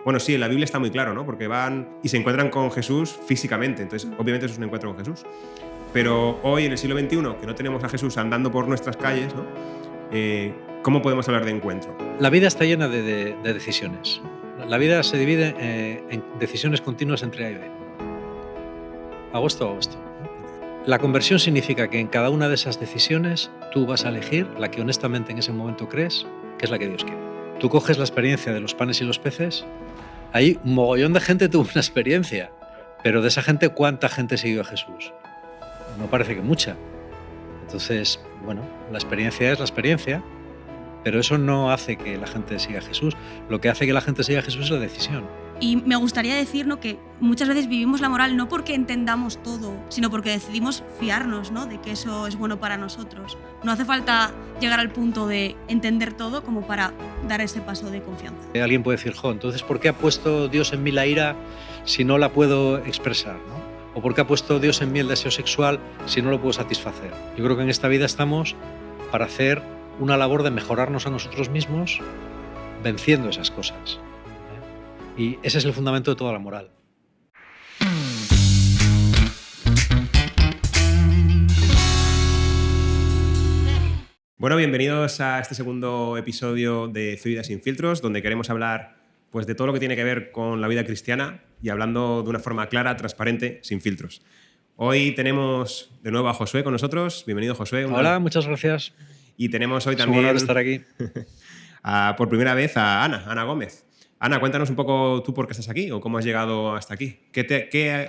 Bueno, sí, en la Biblia está muy claro, ¿no? Porque van y se encuentran con Jesús físicamente. Entonces, obviamente eso es un encuentro con Jesús. Pero hoy, en el siglo XXI, que no tenemos a Jesús andando por nuestras calles, ¿no? ¿Cómo podemos hablar de encuentro? La vida está llena de decisiones. La vida se divide en decisiones continuas entre A y B. Hago esto o hago esto. La conversión significa que en cada una de esas decisiones tú vas a elegir la que honestamente en ese momento crees que es la que Dios quiere. Tú coges la experiencia de los panes y los peces. Ahí un mogollón de gente tuvo una experiencia, pero de esa gente, ¿cuánta gente siguió a Jesús? No parece que mucha. Entonces, bueno, la experiencia es la experiencia, pero eso no hace que la gente siga a Jesús. Lo que hace que la gente siga a Jesús es la decisión. Y me gustaría decir, ¿no?, que muchas veces vivimos la moral no porque entendamos todo, sino porque decidimos fiarnos, ¿no?, de que eso es bueno para nosotros. No hace falta llegar al punto de entender todo como para dar ese paso de confianza. Alguien puede decir, entonces, ¿por qué ha puesto Dios en mí la ira si no la puedo expresar, ¿no? ¿O por qué ha puesto Dios en mí el deseo sexual si no lo puedo satisfacer? Yo creo que en esta vida estamos para hacer una labor de mejorarnos a nosotros mismos venciendo esas cosas. Y ese es el fundamento de toda la moral. Bueno, bienvenidos a este segundo episodio de Fe y Vida sin filtros, donde queremos hablar pues, de todo lo que tiene que ver con la vida cristiana y hablando de una forma clara, transparente, sin filtros. Hoy tenemos de nuevo a Josué con nosotros. Bienvenido, Josué. Hola, muchas gracias. Y tenemos hoy es también un honor estar aquí. por primera vez a Ana Gómez. Ana, cuéntanos un poco tú por qué estás aquí o cómo has llegado hasta aquí.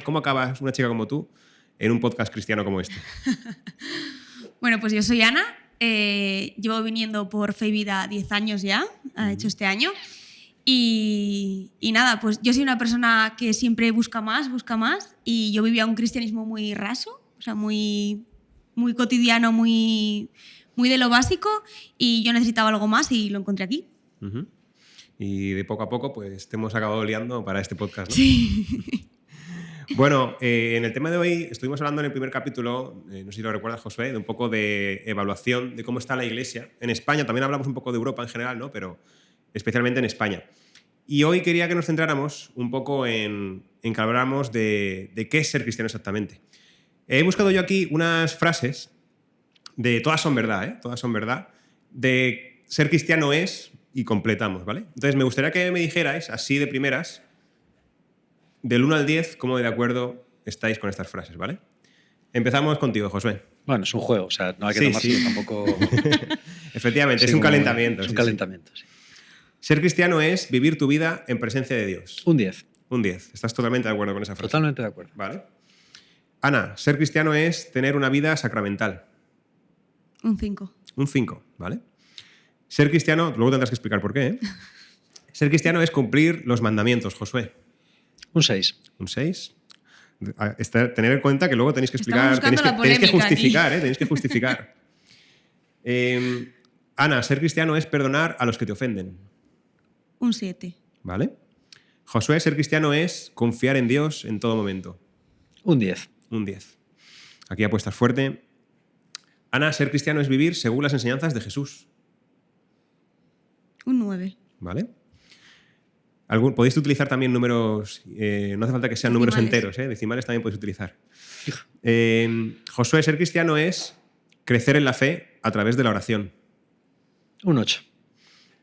¿Cómo acabas una chica como tú en un podcast cristiano como este? Bueno, pues yo soy Ana. Llevo viniendo por Fe y Vida 10 años ya, ha hecho este año. Y nada, pues yo soy una persona que siempre busca más, y yo vivía un cristianismo muy raso, o sea, muy cotidiano, muy de lo básico, y yo necesitaba algo más y lo encontré aquí. Uh-huh. Y de poco a poco pues te hemos acabado liando para este podcast, ¿no? Sí. Bueno, en el tema de hoy estuvimos hablando en el primer capítulo, no sé si lo recuerdas, Josué, de un poco de evaluación de cómo está la Iglesia. En España también hablamos un poco de Europa en general, ¿no? Pero especialmente en España. Y hoy quería que nos centráramos un poco en que habláramos de qué es ser cristiano exactamente. He buscado yo aquí unas frases, todas son verdad, ¿eh? Todas son verdad, de ser cristiano es... y completamos, ¿vale? Entonces, me gustaría que me dijerais, así de primeras, del 1 al 10, cómo de acuerdo estáis con estas frases, ¿vale? Empezamos contigo, Josué. Bueno, es un juego, o sea, no hay que tomarse tampoco... Efectivamente, sí, es un calentamiento. Es un calentamiento, sí. Ser cristiano es vivir tu vida en presencia de Dios. Un 10. Un 10. ¿Estás totalmente de acuerdo con esa frase? Totalmente de acuerdo. Vale. Ana, ser cristiano es tener una vida sacramental. Un 5. Un 5, ¿vale? Ser cristiano, luego tendrás que explicar por qué, ¿eh? Ser cristiano es cumplir los mandamientos, Josué. Un 6. Un 6. Tener en cuenta que luego tenéis que explicar, tenéis que justificar, tenéis que justificar. Ana, ser cristiano es perdonar a los que te ofenden. Un 7. ¿Vale? Josué, ser cristiano es confiar en Dios en todo momento. Un 10. Un 10. Aquí apuestas fuerte. Ana, ser cristiano es vivir según las enseñanzas de Jesús. Un 9. ¿Vale? Podéis utilizar también números, no hace falta que sean números enteros, decimales también podéis utilizar. Josué, ser cristiano es crecer en la fe a través de la oración. Un 8.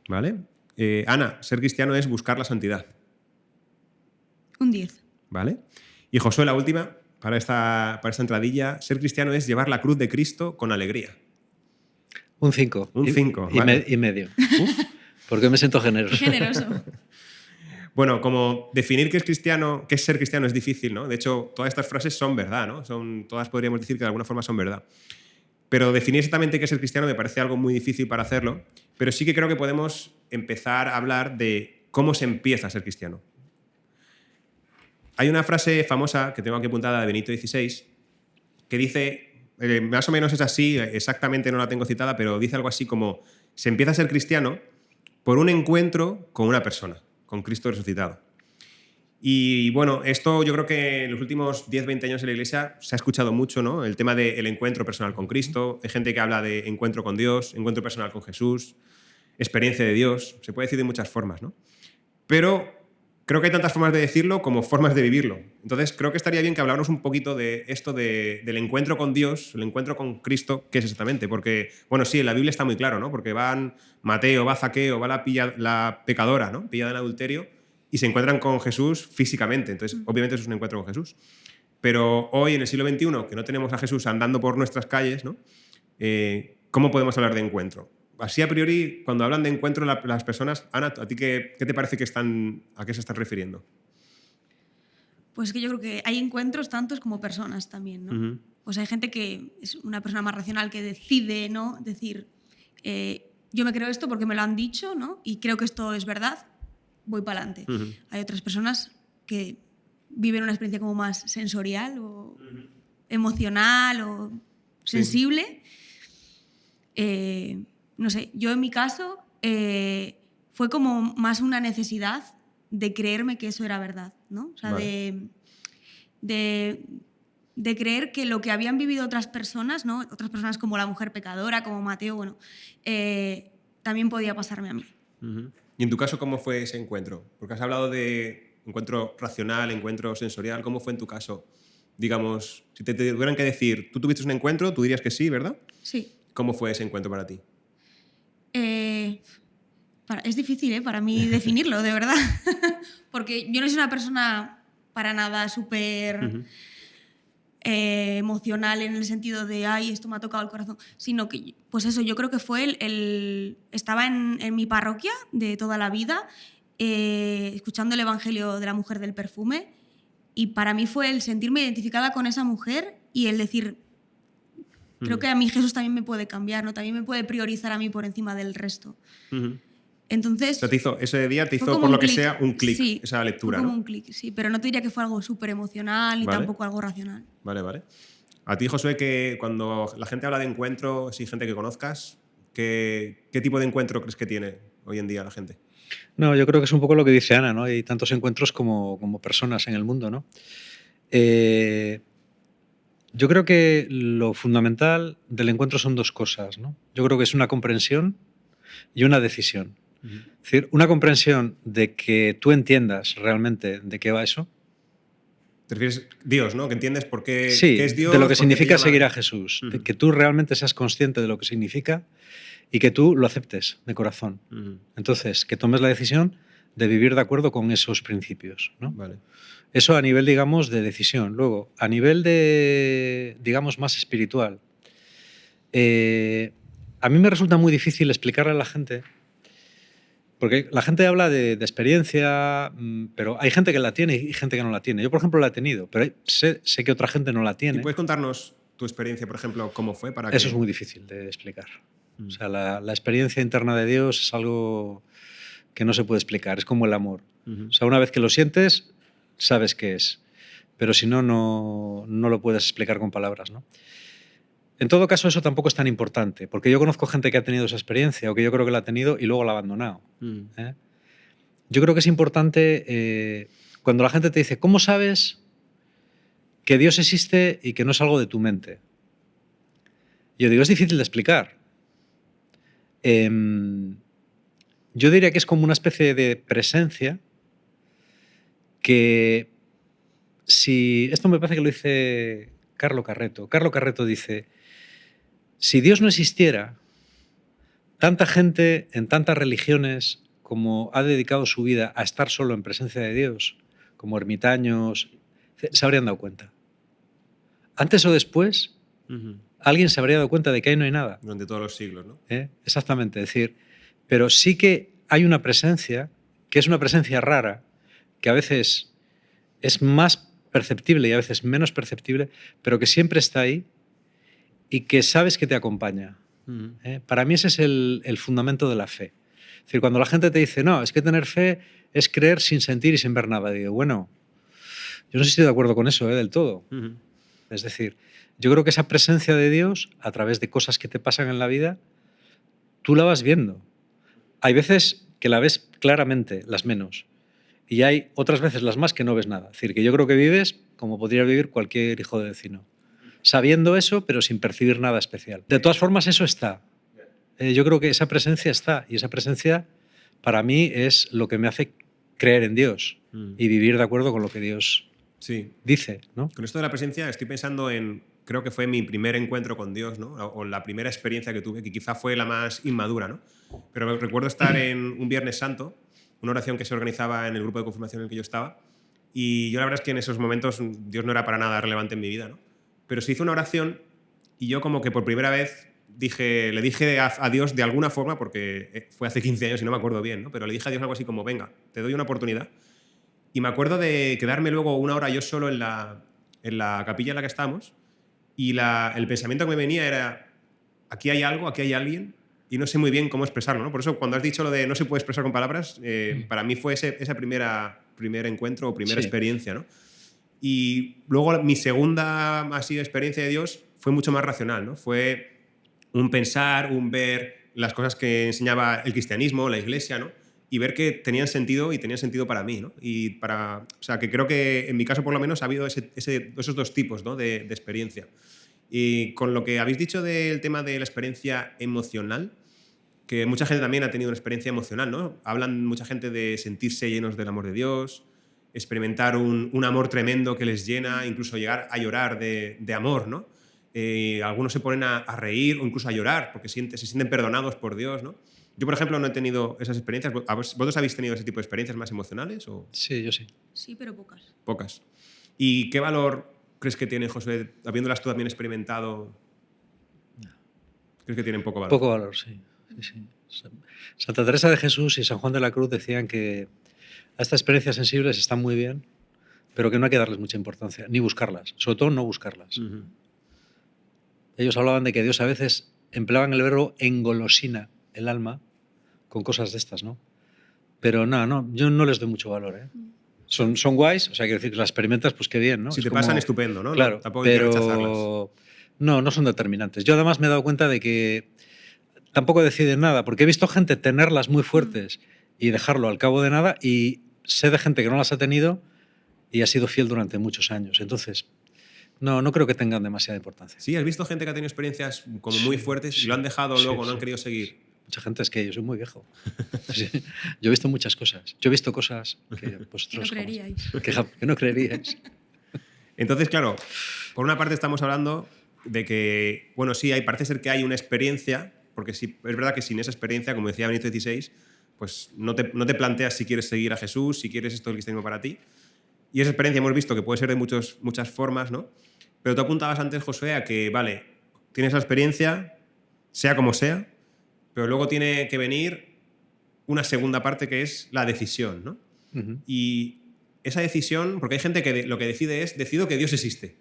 ¿Vale? Ana, ser cristiano es buscar la santidad. Un 10. ¿Vale? Y Josué, la última, para esta entradilla, ser cristiano es llevar la cruz de Cristo con alegría. Un 5. Un 5, ¿vale? Y medio. Uf, porque me siento generoso. Qué generoso. Bueno, como definir qué es ser cristiano es difícil, ¿no? De hecho, todas estas frases son verdad, ¿no? Todas podríamos decir que de alguna forma son verdad. Pero definir exactamente qué es ser cristiano me parece algo muy difícil para hacerlo, pero sí que creo que podemos empezar a hablar de cómo se empieza a ser cristiano. Hay una frase famosa que tengo aquí apuntada de Benito XVI que dice, más o menos es así, exactamente no la tengo citada, pero dice algo así como: se empieza a ser cristiano por un encuentro con una persona, con Cristo resucitado. Y bueno, esto yo creo que en los últimos 10-20 años en la Iglesia se ha escuchado mucho, ¿no? El tema del encuentro personal con Cristo. Hay gente que habla de encuentro con Dios, encuentro personal con Jesús, experiencia de Dios. Se puede decir de muchas formas, ¿no? Pero creo que hay tantas formas de decirlo como formas de vivirlo. Entonces, creo que estaría bien que habláramos un poquito de esto del encuentro con Dios, el encuentro con Cristo, ¿qué es exactamente? Porque, bueno, sí, en la Biblia está muy claro, ¿no? Porque van Mateo, va Zaqueo, va la pecadora, ¿no? Pillada en adulterio, y se encuentran con Jesús físicamente. Entonces, obviamente eso es un encuentro con Jesús. Pero hoy, en el siglo XXI, que no tenemos a Jesús andando por nuestras calles, ¿no? ¿Cómo podemos hablar de encuentro? Así a priori, cuando hablan de encuentro las personas, Ana, ¿a ti qué te parece a qué se están refiriendo? Pues que yo creo que hay encuentros tantos como personas también, ¿no? Uh-huh. Pues hay gente que es una persona más racional que decide, ¿no? Decir, yo me creo esto porque me lo han dicho, ¿no? Y creo que esto es verdad, voy para adelante. Uh-huh. Hay otras personas que viven una experiencia como más sensorial o emocional o sensible. Sí. No sé, yo en mi caso fue como más una necesidad de creerme que eso era verdad, ¿no? O sea, vale. de creer que lo que habían vivido otras personas, ¿no? Otras personas como la mujer pecadora, como Mateo, bueno, también podía pasarme a mí. Uh-huh. ¿Y en tu caso cómo fue ese encuentro? Porque has hablado de encuentro racional, encuentro sensorial. ¿Cómo fue en tu caso? Digamos, si te tuvieran que decir, tú tuviste un encuentro, tú dirías que sí, ¿verdad? Sí. ¿Cómo fue ese encuentro para ti? Es difícil, para mí definirlo, de verdad. Porque yo no soy una persona para nada súper Uh-huh. emocional en el sentido de, ay, esto me ha tocado el corazón. Sino que, pues eso, yo creo que fue estaba en mi parroquia de toda la vida, escuchando el Evangelio de la mujer del perfume, y para mí fue el sentirme identificada con esa mujer y el decir, creo que a mí Jesús también me puede cambiar, ¿no? También me puede priorizar a mí por encima del resto. Uh-huh. Entonces, o sea, ese día te hizo, por lo que sea, un clic, sí, esa lectura, fue como ¿no? un clic, sí, pero no te diría que fue algo súper emocional ni Vale. tampoco algo racional. Vale. A ti, Josué, que cuando la gente habla de encuentro, si gente que conozcas, ¿qué tipo de encuentro crees que tiene hoy en día la gente? No, yo creo que es un poco lo que dice Ana, ¿no? Hay tantos encuentros como personas en el mundo, ¿no? Yo creo que lo fundamental del encuentro son dos cosas, ¿no? Yo creo que es una comprensión y una decisión. Uh-huh. Es decir, una comprensión de que tú entiendas realmente de qué va eso. Te refieres a Dios, ¿no? Que entiendes por qué, sí, qué es Dios. De lo que significa seguir a Jesús. Uh-huh. Que tú realmente seas consciente de lo que significa y que tú lo aceptes de corazón. Uh-huh. Entonces, que tomes la decisión de vivir de acuerdo con esos principios, ¿no? Vale. Eso a nivel, digamos, de decisión. Luego, a nivel de, digamos, más espiritual, a mí me resulta muy difícil explicarle a la gente, porque la gente habla de experiencia, pero hay gente que la tiene y gente que no la tiene. Yo, por ejemplo, la he tenido, pero sé que otra gente no la tiene. ¿Y puedes contarnos tu experiencia, por ejemplo, cómo fue? Eso es muy difícil de explicar. O sea, la experiencia interna de Dios es algo que no se puede explicar, es como el amor. Uh-huh. O sea, una vez que lo sientes, sabes qué es, pero si no, no lo puedes explicar con palabras, ¿no? En todo caso, eso tampoco es tan importante, porque yo conozco gente que ha tenido esa experiencia o que yo creo que la ha tenido y luego la ha abandonado. Yo creo que es importante cuando la gente te dice, ¿cómo sabes que Dios existe y que no es algo de tu mente? Yo digo, es difícil de explicar. Yo diría que es como una especie de presencia que si... Esto me parece que lo dice Carlo Carretto. Carlo Carretto dice, si Dios no existiera, tanta gente en tantas religiones como ha dedicado su vida a estar solo en presencia de Dios, como ermitaños, se habrían dado cuenta. Antes o después, alguien se habría dado cuenta de que ahí no hay nada. Durante todos los siglos, ¿no? Exactamente, es decir, pero sí que hay una presencia, que es una presencia rara, que a veces es más perceptible y a veces menos perceptible, pero que siempre está ahí y que sabes que te acompaña. Para mí ese es el fundamento de la fe. Es decir, cuando la gente te dice, no, es que tener fe es creer sin sentir y sin ver nada, digo, bueno, yo no sé si estoy de acuerdo con eso, del todo. Es decir, yo creo que esa presencia de Dios, a través de cosas que te pasan en la vida, tú la vas viendo. Hay veces que la ves claramente, las menos. Y hay otras veces, las más, que no ves nada. Es decir, que yo creo que vives como podría vivir cualquier hijo de vecino. Sabiendo eso, pero sin percibir nada especial. De todas formas, eso está. Yo creo que esa presencia está. Y esa presencia, para mí, es lo que me hace creer en Dios y vivir de acuerdo con lo que Dios Sí. dice, ¿no? Con esto de la presencia estoy pensando en, creo que fue mi primer encuentro con Dios, ¿no? O la primera experiencia que tuve, que quizá fue la más inmadura, ¿no? Pero recuerdo estar en un Viernes Santo, una oración que se organizaba en el grupo de confirmación en el que yo estaba, y yo la verdad es que en esos momentos Dios no era para nada relevante en mi vida, ¿no? Pero se hizo una oración y yo como que por primera vez le dije a Dios de alguna forma, porque fue hace 15 años y no me acuerdo bien, ¿no? Pero le dije a Dios algo así como, venga, te doy una oportunidad. Y me acuerdo de quedarme luego una hora yo solo en la capilla en la que estábamos y el pensamiento que me venía era, aquí hay algo, aquí hay alguien y no sé muy bien cómo expresarlo, ¿no? Por eso cuando has dicho lo de no se puede expresar con palabras, para mí fue esa primer encuentro o primera experiencia, ¿no? Y luego mi segunda así, experiencia de Dios fue mucho más racional, ¿no? Fue un pensar, un ver las cosas que enseñaba el cristianismo, la iglesia, ¿no? Y ver que tenían sentido y tenían sentido para mí, ¿no? O sea, que creo que en mi caso por lo menos ha habido esos dos tipos, ¿no? de experiencia. Y con lo que habéis dicho del tema de la experiencia emocional, que mucha gente también ha tenido una experiencia emocional, ¿no? Hablan mucha gente de sentirse llenos del amor de Dios, experimentar un amor tremendo que les llena, incluso llegar a llorar de amor, ¿no? Algunos se ponen a reír o incluso a llorar porque se sienten perdonados por Dios, ¿no? Yo, por ejemplo, no he tenido esas experiencias. ¿Vosotros habéis tenido ese tipo de experiencias más emocionales? O? Sí, yo sí. Sí, pero pocas. Pocas. ¿Y qué valor crees que tiene, José, habiéndolas tú también experimentado? ¿Crees que tienen poco valor? Poco valor, sí. Santa Teresa de Jesús y San Juan de la Cruz decían que a estas experiencias sensibles están muy bien, pero que no hay que darles mucha importancia, ni buscarlas, sobre todo no buscarlas. Ellos hablaban de que Dios a veces empleaban el verbo engolosina el alma con cosas de estas, ¿no? Pero no, yo no les doy mucho valor, ¿eh? Son guays, o sea, quiero decir que las experimentas, pues qué bien, ¿no? Si te pasan, estupendo, ¿no? Claro, Tampoco hay que rechazarlas. No son determinantes. Yo además me he dado cuenta de que tampoco deciden nada, porque he visto gente tenerlas muy fuertes y dejarlo al cabo de nada, y sé de gente que no las ha tenido y ha sido fiel durante muchos años. Entonces, no creo que tengan demasiada importancia. Sí, ¿has visto gente que ha tenido experiencias como muy fuertes y lo han dejado luego, no han querido seguir? Mucha gente, es que yo soy muy viejo. Sí, yo he visto muchas cosas. Yo he visto cosas que vosotros que no creeríais. Que no creeríais. Entonces, claro, por una parte estamos hablando de que, bueno, sí, parece ser que hay una experiencia, porque sí, es verdad que sin esa experiencia, como decía Benito XVI, pues no te planteas si quieres seguir a Jesús, si quieres esto del cristianismo para ti. Y esa experiencia hemos visto que puede ser de muchas formas, ¿no? Pero tú apuntabas antes, Josué, a que, vale, tienes la experiencia, sea como sea, pero luego tiene que venir una segunda parte que es la decisión, ¿no? Y esa decisión, porque hay gente que lo que decide es, decido que Dios existe.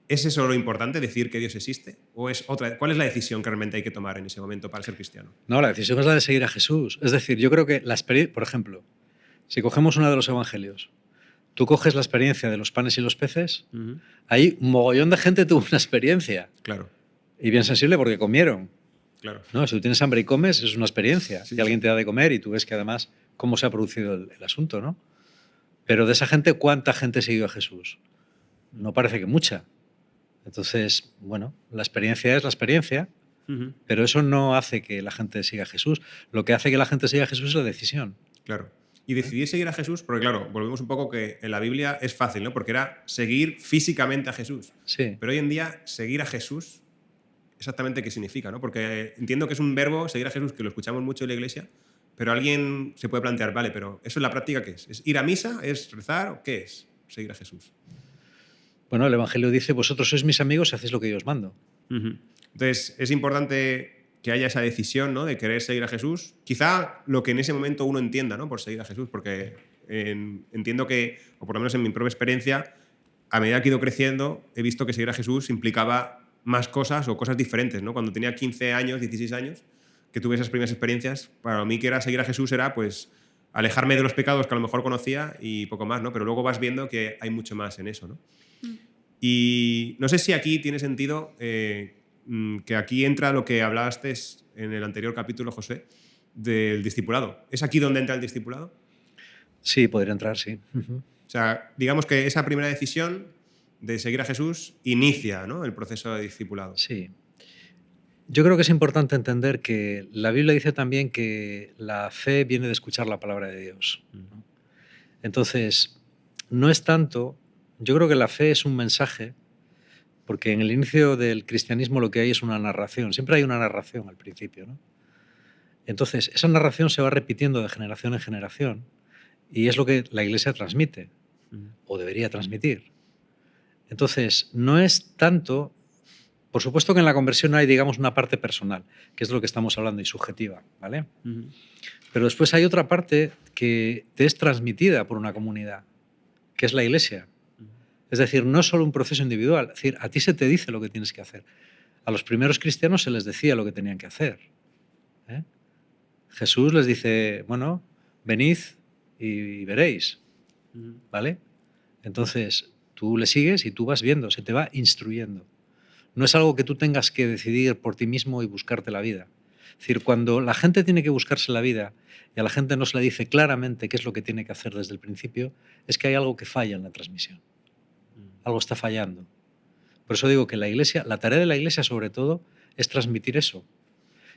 ¿Es eso lo importante, decir que Dios existe? ¿O es otra? ¿Cuál es la decisión que realmente hay que tomar en ese momento para ser cristiano? No, la decisión es la de seguir a Jesús. Es decir, yo creo que la experiencia, por ejemplo, si cogemos uno de los evangelios, tú coges la experiencia de los panes y los peces, ahí un mogollón de gente tuvo una experiencia. Claro. Y bien sensible porque comieron. Claro. No, si tú tienes hambre y comes, es una experiencia. Sí, y alguien te da de comer y tú ves que además cómo se ha producido el asunto, ¿no? Pero de esa gente, ¿cuánta gente siguió a Jesús? No parece que mucha. Entonces, bueno, la experiencia es la experiencia, pero eso no hace que la gente siga a Jesús. Lo que hace que la gente siga a Jesús es la decisión. Claro. Y decidir seguir a Jesús, porque claro, volvemos un poco que en la Biblia es fácil, ¿no? Porque era seguir físicamente a Jesús. Sí. Pero hoy en día, seguir a Jesús, exactamente qué significa, ¿no? Porque entiendo que es un verbo, seguir a Jesús, que lo escuchamos mucho en la iglesia, pero alguien se puede plantear, vale, pero ¿eso en la práctica qué es? ¿Es ir a misa? ¿Es rezar? ¿O qué es seguir a Jesús? Bueno, el Evangelio dice, vosotros sois mis amigos y hacéis lo que yo os mando. Entonces, es importante que haya esa decisión, ¿no? De querer seguir a Jesús. Quizá lo que en ese momento uno entienda, ¿no? Por seguir a Jesús, porque entiendo que, o por lo menos en mi propia experiencia, a medida que he ido creciendo, he visto que seguir a Jesús implicaba más cosas o cosas diferentes, ¿no? Cuando tenía 15 años, 16 años, que tuve esas primeras experiencias, para mí que era seguir a Jesús era, pues, alejarme de los pecados que a lo mejor conocía y poco más, ¿no? Pero luego vas viendo que hay mucho más en eso, ¿no? Y no sé si aquí tiene sentido que aquí entra lo que hablaste en el anterior capítulo, José, del discipulado. ¿Es aquí donde entra el discipulado? Sí, podría entrar, sí. O sea, digamos que esa primera decisión de seguir a Jesús inicia, ¿no? El proceso de discipulado. Sí. Yo creo que es importante entender que la Biblia dice también que la fe viene de escuchar la palabra de Dios, ¿no? Entonces, no es tanto, yo creo que la fe es un mensaje, porque en el inicio del cristianismo lo que hay es una narración, siempre hay una narración al principio, ¿no? Entonces, esa narración se va repitiendo de generación en generación y es lo que la Iglesia transmite, o debería transmitir. Entonces, no es tanto. Por supuesto que en la conversión hay, digamos, una parte personal, que es lo que estamos hablando, y subjetiva, ¿vale? Pero después hay otra parte que te es transmitida por una comunidad, que es la Iglesia. Es decir, no es solo un proceso individual, es decir, a ti se te dice lo que tienes que hacer. A los primeros cristianos se les decía lo que tenían que hacer, ¿eh? Jesús les dice, bueno, venid y veréis, ¿vale? Entonces, tú le sigues y tú vas viendo, se te va instruyendo. No es algo que tú tengas que decidir por ti mismo y buscarte la vida. Es decir, cuando la gente tiene que buscarse la vida y a la gente no se le dice claramente qué es lo que tiene que hacer desde el principio, es que hay algo que falla en la transmisión. Algo está fallando. Por eso digo que la Iglesia, la tarea de la Iglesia sobre todo, es transmitir eso.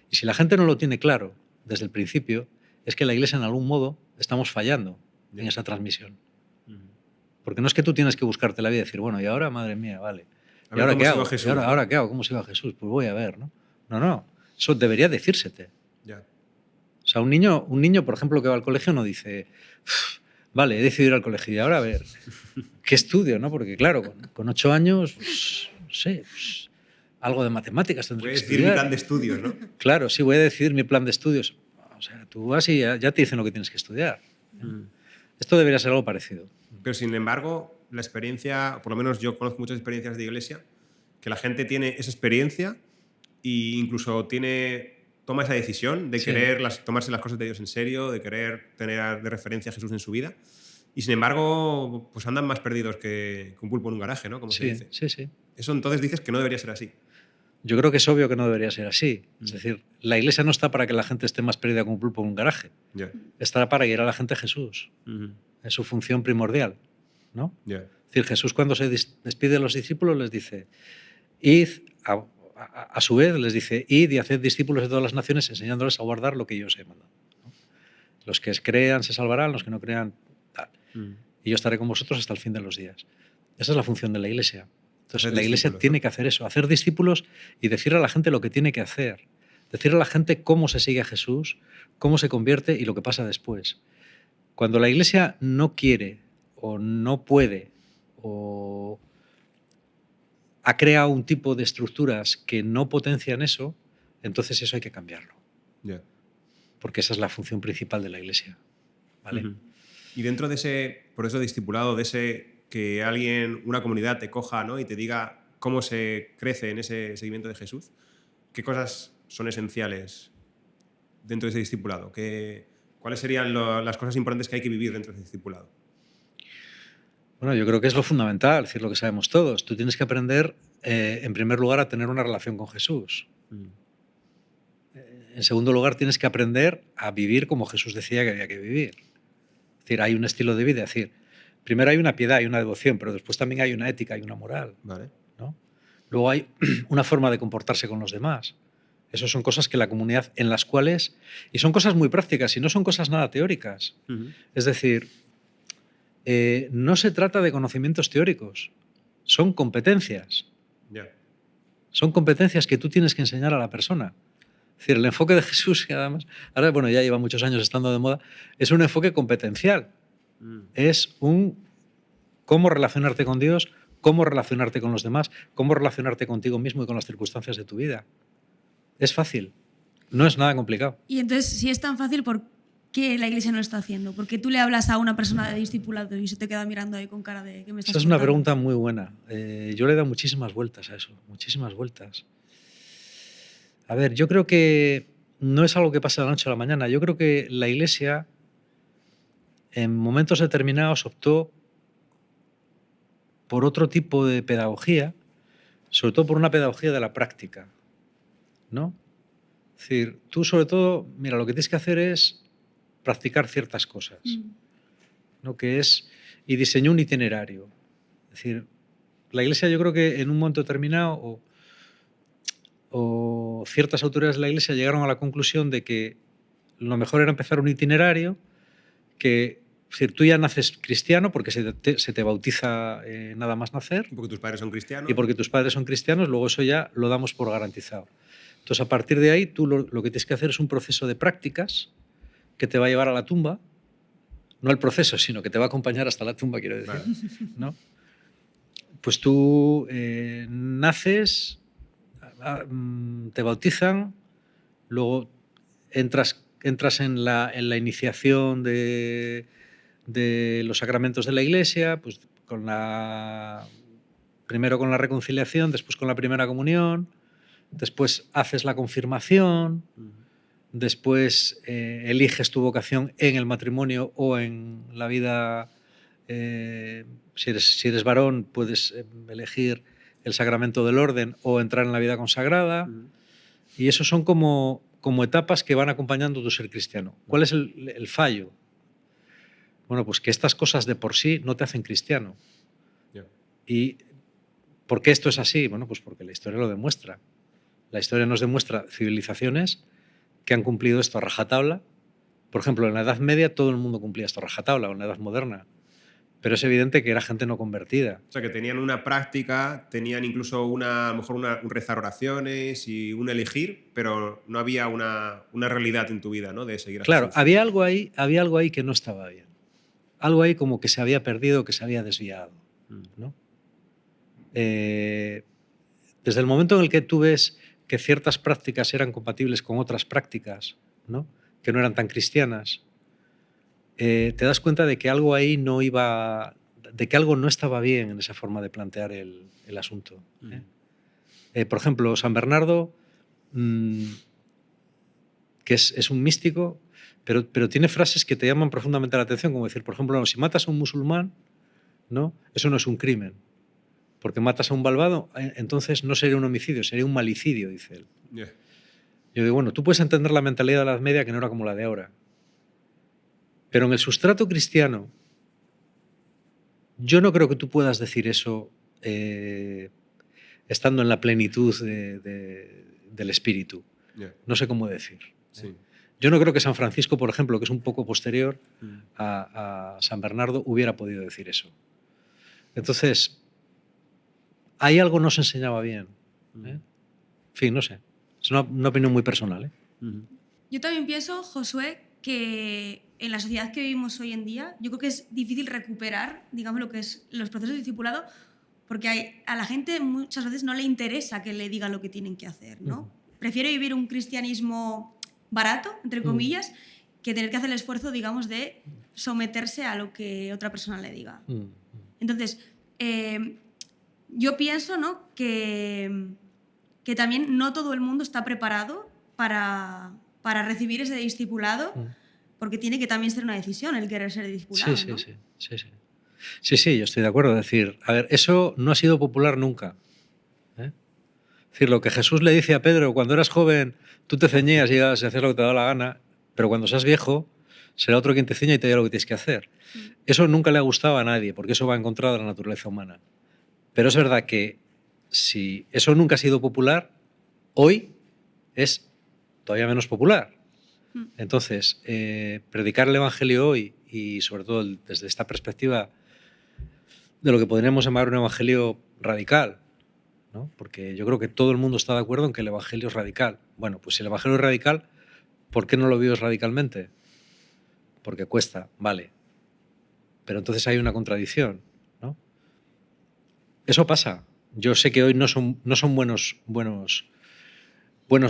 Y si la gente no lo tiene claro desde el principio, es que la Iglesia en algún modo estamos fallando en esa transmisión. Porque no es que tú tienes que buscarte la vida y decir, bueno, y ahora, madre mía, vale. ¿Y ahora qué hago? Jesús, ¿Y ahora qué hago? ¿Cómo se va Jesús? Pues voy a ver, ¿no? No. Eso debería decírsete. Ya. O sea, un niño, por ejemplo, que va al colegio no dice, vale, he decidido ir al colegio y ahora a ver, ¿qué estudio? ¿No? Porque claro, con 8 años, pues, no sé, pues, algo de matemáticas tendré que estudiar. Voy a decidir mi plan de estudios, ¿no? Claro, sí, voy a decidir mi plan de estudios. O sea, tú vas y ya te dicen lo que tienes que estudiar. Esto debería ser algo parecido. Pero sin embargo, la experiencia, por lo menos yo conozco muchas experiencias de iglesia, que la gente tiene esa experiencia e incluso toma esa decisión de querer tomarse las cosas de Dios en serio, de querer tener de referencia a Jesús en su vida. Y sin embargo, pues andan más perdidos que un pulpo en un garaje, ¿no? Como se dice. Sí. Eso entonces dices que no debería ser así. Yo creo que es obvio que no debería ser así. Es decir, la Iglesia no está para que la gente esté más perdida como un pulpo en un garaje. Está para guiar a la gente a Jesús. Es su función primordial, ¿no? Es decir, Jesús cuando se despide de los discípulos les dice, id, a su vez les dice, id y haced discípulos de todas las naciones enseñándoles a guardar lo que yo os he mandado, ¿no? Los que crean se salvarán, los que no crean, tal. Y yo estaré con vosotros hasta el fin de los días. Esa es la función de la Iglesia. Entonces, la Iglesia tiene que hacer eso, hacer discípulos y decirle a la gente lo que tiene que hacer. Decirle a la gente cómo se sigue a Jesús, cómo se convierte y lo que pasa después. Cuando la Iglesia no quiere o no puede o ha creado un tipo de estructuras que no potencian eso, entonces eso hay que cambiarlo. Porque esa es la función principal de la Iglesia, ¿vale? Y dentro de ese proceso de discipulado, de ese que una comunidad te coja, ¿no? Y te diga cómo se crece en ese seguimiento de Jesús, ¿qué cosas son esenciales dentro de ese discipulado? ¿Cuáles serían las cosas importantes que hay que vivir dentro de ese discipulado? Bueno, yo creo que es lo fundamental, es decir, lo que sabemos todos. Tú tienes que aprender, en primer lugar, a tener una relación con Jesús. En segundo lugar, tienes que aprender a vivir como Jesús decía que había que vivir. Es decir, hay un estilo de vida, es decir, primero hay una piedad y una devoción, pero después también hay una ética y una moral. Vale. ¿No? Luego hay una forma de comportarse con los demás. Esas son cosas que la comunidad, en las cuales, y son cosas muy prácticas y no son cosas nada teóricas. Es decir, no se trata de conocimientos teóricos, son competencias. Son competencias que tú tienes que enseñar a la persona. Es decir, el enfoque de Jesús, que además, ahora bueno, ya lleva muchos años estando de moda, es un enfoque competencial. Es un cómo relacionarte con Dios, cómo relacionarte con los demás, cómo relacionarte contigo mismo y con las circunstancias de tu vida. Es fácil, no es nada complicado. Y entonces, si es tan fácil, ¿por qué la Iglesia no lo está haciendo? Porque tú le hablas a una persona de discipulado y se te queda mirando ahí con cara de ¿qué me estás Esa es una pregunta muy buena. Yo le he dado muchísimas vueltas a eso, muchísimas vueltas. A ver, yo creo que no es algo que pasa de la noche a la mañana. Yo creo que la Iglesia en momentos determinados optó por otro tipo de pedagogía, sobre todo por una pedagogía de la práctica, ¿no? Es decir, tú sobre todo, mira, lo que tienes que hacer es practicar ciertas cosas, ¿no? Y diseñó un itinerario. Es decir, la Iglesia yo creo que en un momento determinado o ciertas autoridades de la Iglesia llegaron a la conclusión de que lo mejor era empezar un itinerario que, es decir, tú ya naces cristiano porque se te bautiza nada más nacer. Porque tus padres son cristianos. Y porque tus padres son cristianos, luego eso ya lo damos por garantizado. Entonces, a partir de ahí, tú lo que tienes que hacer es un proceso de prácticas que te va a llevar a la tumba. No el proceso, sino que te va a acompañar hasta la tumba, quiero decir. Vale. ¿No? Pues tú naces, te bautizan, luego entras en la iniciación de los sacramentos de la Iglesia, pues primero con la reconciliación, después con la primera comunión, después haces la confirmación, después eliges tu vocación en el matrimonio o en la vida. Si eres varón, puedes elegir el sacramento del orden o entrar en la vida consagrada. Y eso son como etapas que van acompañando tu ser cristiano. ¿Cuál es el fallo? Bueno, pues que estas cosas de por sí no te hacen cristiano. Yeah. ¿Y por qué esto es así? Bueno, pues porque la historia lo demuestra. La historia nos demuestra civilizaciones que han cumplido esto a rajatabla. Por ejemplo, en la Edad Media todo el mundo cumplía esto a rajatabla, o en la Edad Moderna. Pero es evidente que era gente no convertida. O sea, que tenían una práctica, tenían incluso a lo mejor un rezar oraciones y un elegir, pero no había una realidad en tu vida, ¿no? De seguir a Claro, Jesús. había algo ahí que no estaba bien. Algo ahí como que se había perdido, que se había desviado, ¿no? Desde el momento en el que tú ves que ciertas prácticas eran compatibles con otras prácticas, ¿no? Que no eran tan cristianas, te das cuenta de que algo ahí no iba, de que algo no estaba bien en esa forma de plantear el asunto. Por ejemplo, San Bernardo, que es un místico, pero tiene frases que te llaman profundamente la atención, como decir, por ejemplo, no, si matas a un musulmán, ¿no? Eso no es un crimen, porque matas a un malvado, entonces no sería un homicidio, sería un malicidio, dice él. Yeah. Yo digo, bueno, tú puedes entender la mentalidad de la Edad Media que no era como la de ahora. Pero en el sustrato cristiano, yo no creo que tú puedas decir eso estando en la plenitud del espíritu. Yeah. No sé cómo decir. Sí. Yo no creo que San Francisco, por ejemplo, que es un poco posterior a San Bernardo, hubiera podido decir eso. Entonces, ahí algo no se enseñaba bien. En fin, no sé. Es una opinión muy personal. Yo también pienso, Josué, que en la sociedad que vivimos hoy en día, yo creo que es difícil recuperar, digamos, lo que es los procesos de discipulado, porque a la gente muchas veces no le interesa que le digan lo que tienen que hacer, ¿no? Prefiere vivir un cristianismo barato, entre comillas, que tener que hacer el esfuerzo, digamos, de someterse a lo que otra persona le diga. Entonces, yo pienso, ¿no?, que también no todo el mundo está preparado para recibir ese discipulado, porque tiene que también ser una decisión el querer ser discipulado. Sí, ¿no? Sí, yo estoy de acuerdo. Es decir, a ver, eso no ha sido popular nunca. Es decir, lo que Jesús le dice a Pedro, cuando eras joven, tú te ceñías y hacías lo que te daba la gana, pero cuando seas viejo, será otro quien te ciña y te diga lo que tienes que hacer. Eso nunca le ha gustado a nadie, porque eso va en contra de la naturaleza humana. Pero es verdad que si eso nunca ha sido popular, hoy es todavía menos popular. Entonces, predicar el Evangelio hoy, y sobre todo desde esta perspectiva de lo que podríamos llamar un evangelio radical, ¿no? Porque yo creo que todo el mundo está de acuerdo en que el evangelio es radical. Bueno, pues si el evangelio es radical, ¿por qué no lo vives radicalmente? Porque cuesta, vale. Pero entonces hay una contradicción, ¿no? Eso pasa. Yo sé que hoy no son buenos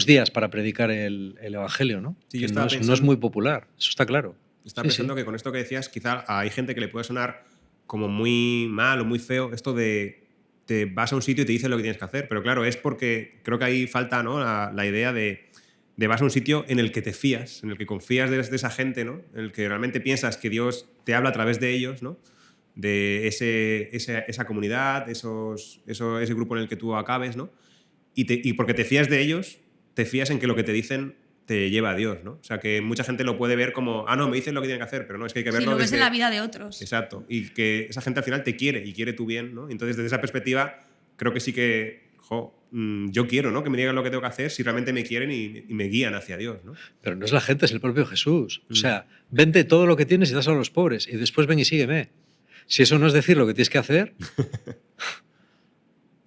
días para predicar el evangelio, ¿no? Sí, que no es muy popular, eso está claro. Estaba pensando que con esto que decías, quizá hay gente que le puede sonar como muy mal o muy feo esto de te vas a un sitio y te dicen lo que tienes que hacer, pero claro, es porque creo que ahí falta, ¿no?, la idea de vas a un sitio en el que te fías, en el que confías de esa gente, ¿no?, en el que realmente piensas que Dios te habla a través de ellos, ¿no?, de esa comunidad, ese grupo en el que tú acabes, ¿no?, y porque te fías de ellos, te fías en que lo que te dicen te lleva a Dios, ¿no? O sea, que mucha gente lo puede ver como, no, me dicen lo que tienen que hacer, pero no, es que hay que verlo lo ves desde en la vida de otros. Exacto, y que esa gente al final te quiere y quiere tu bien, ¿no? Entonces, desde esa perspectiva, creo que sí que yo quiero, ¿no? Que me digan lo que tengo que hacer si realmente me quieren y me guían hacia Dios, ¿no? Pero no es la gente, es el propio Jesús. O sea, vende todo lo que tienes y dáselo a los pobres y después ven y sígueme. Si eso no es decir lo que tienes que hacer,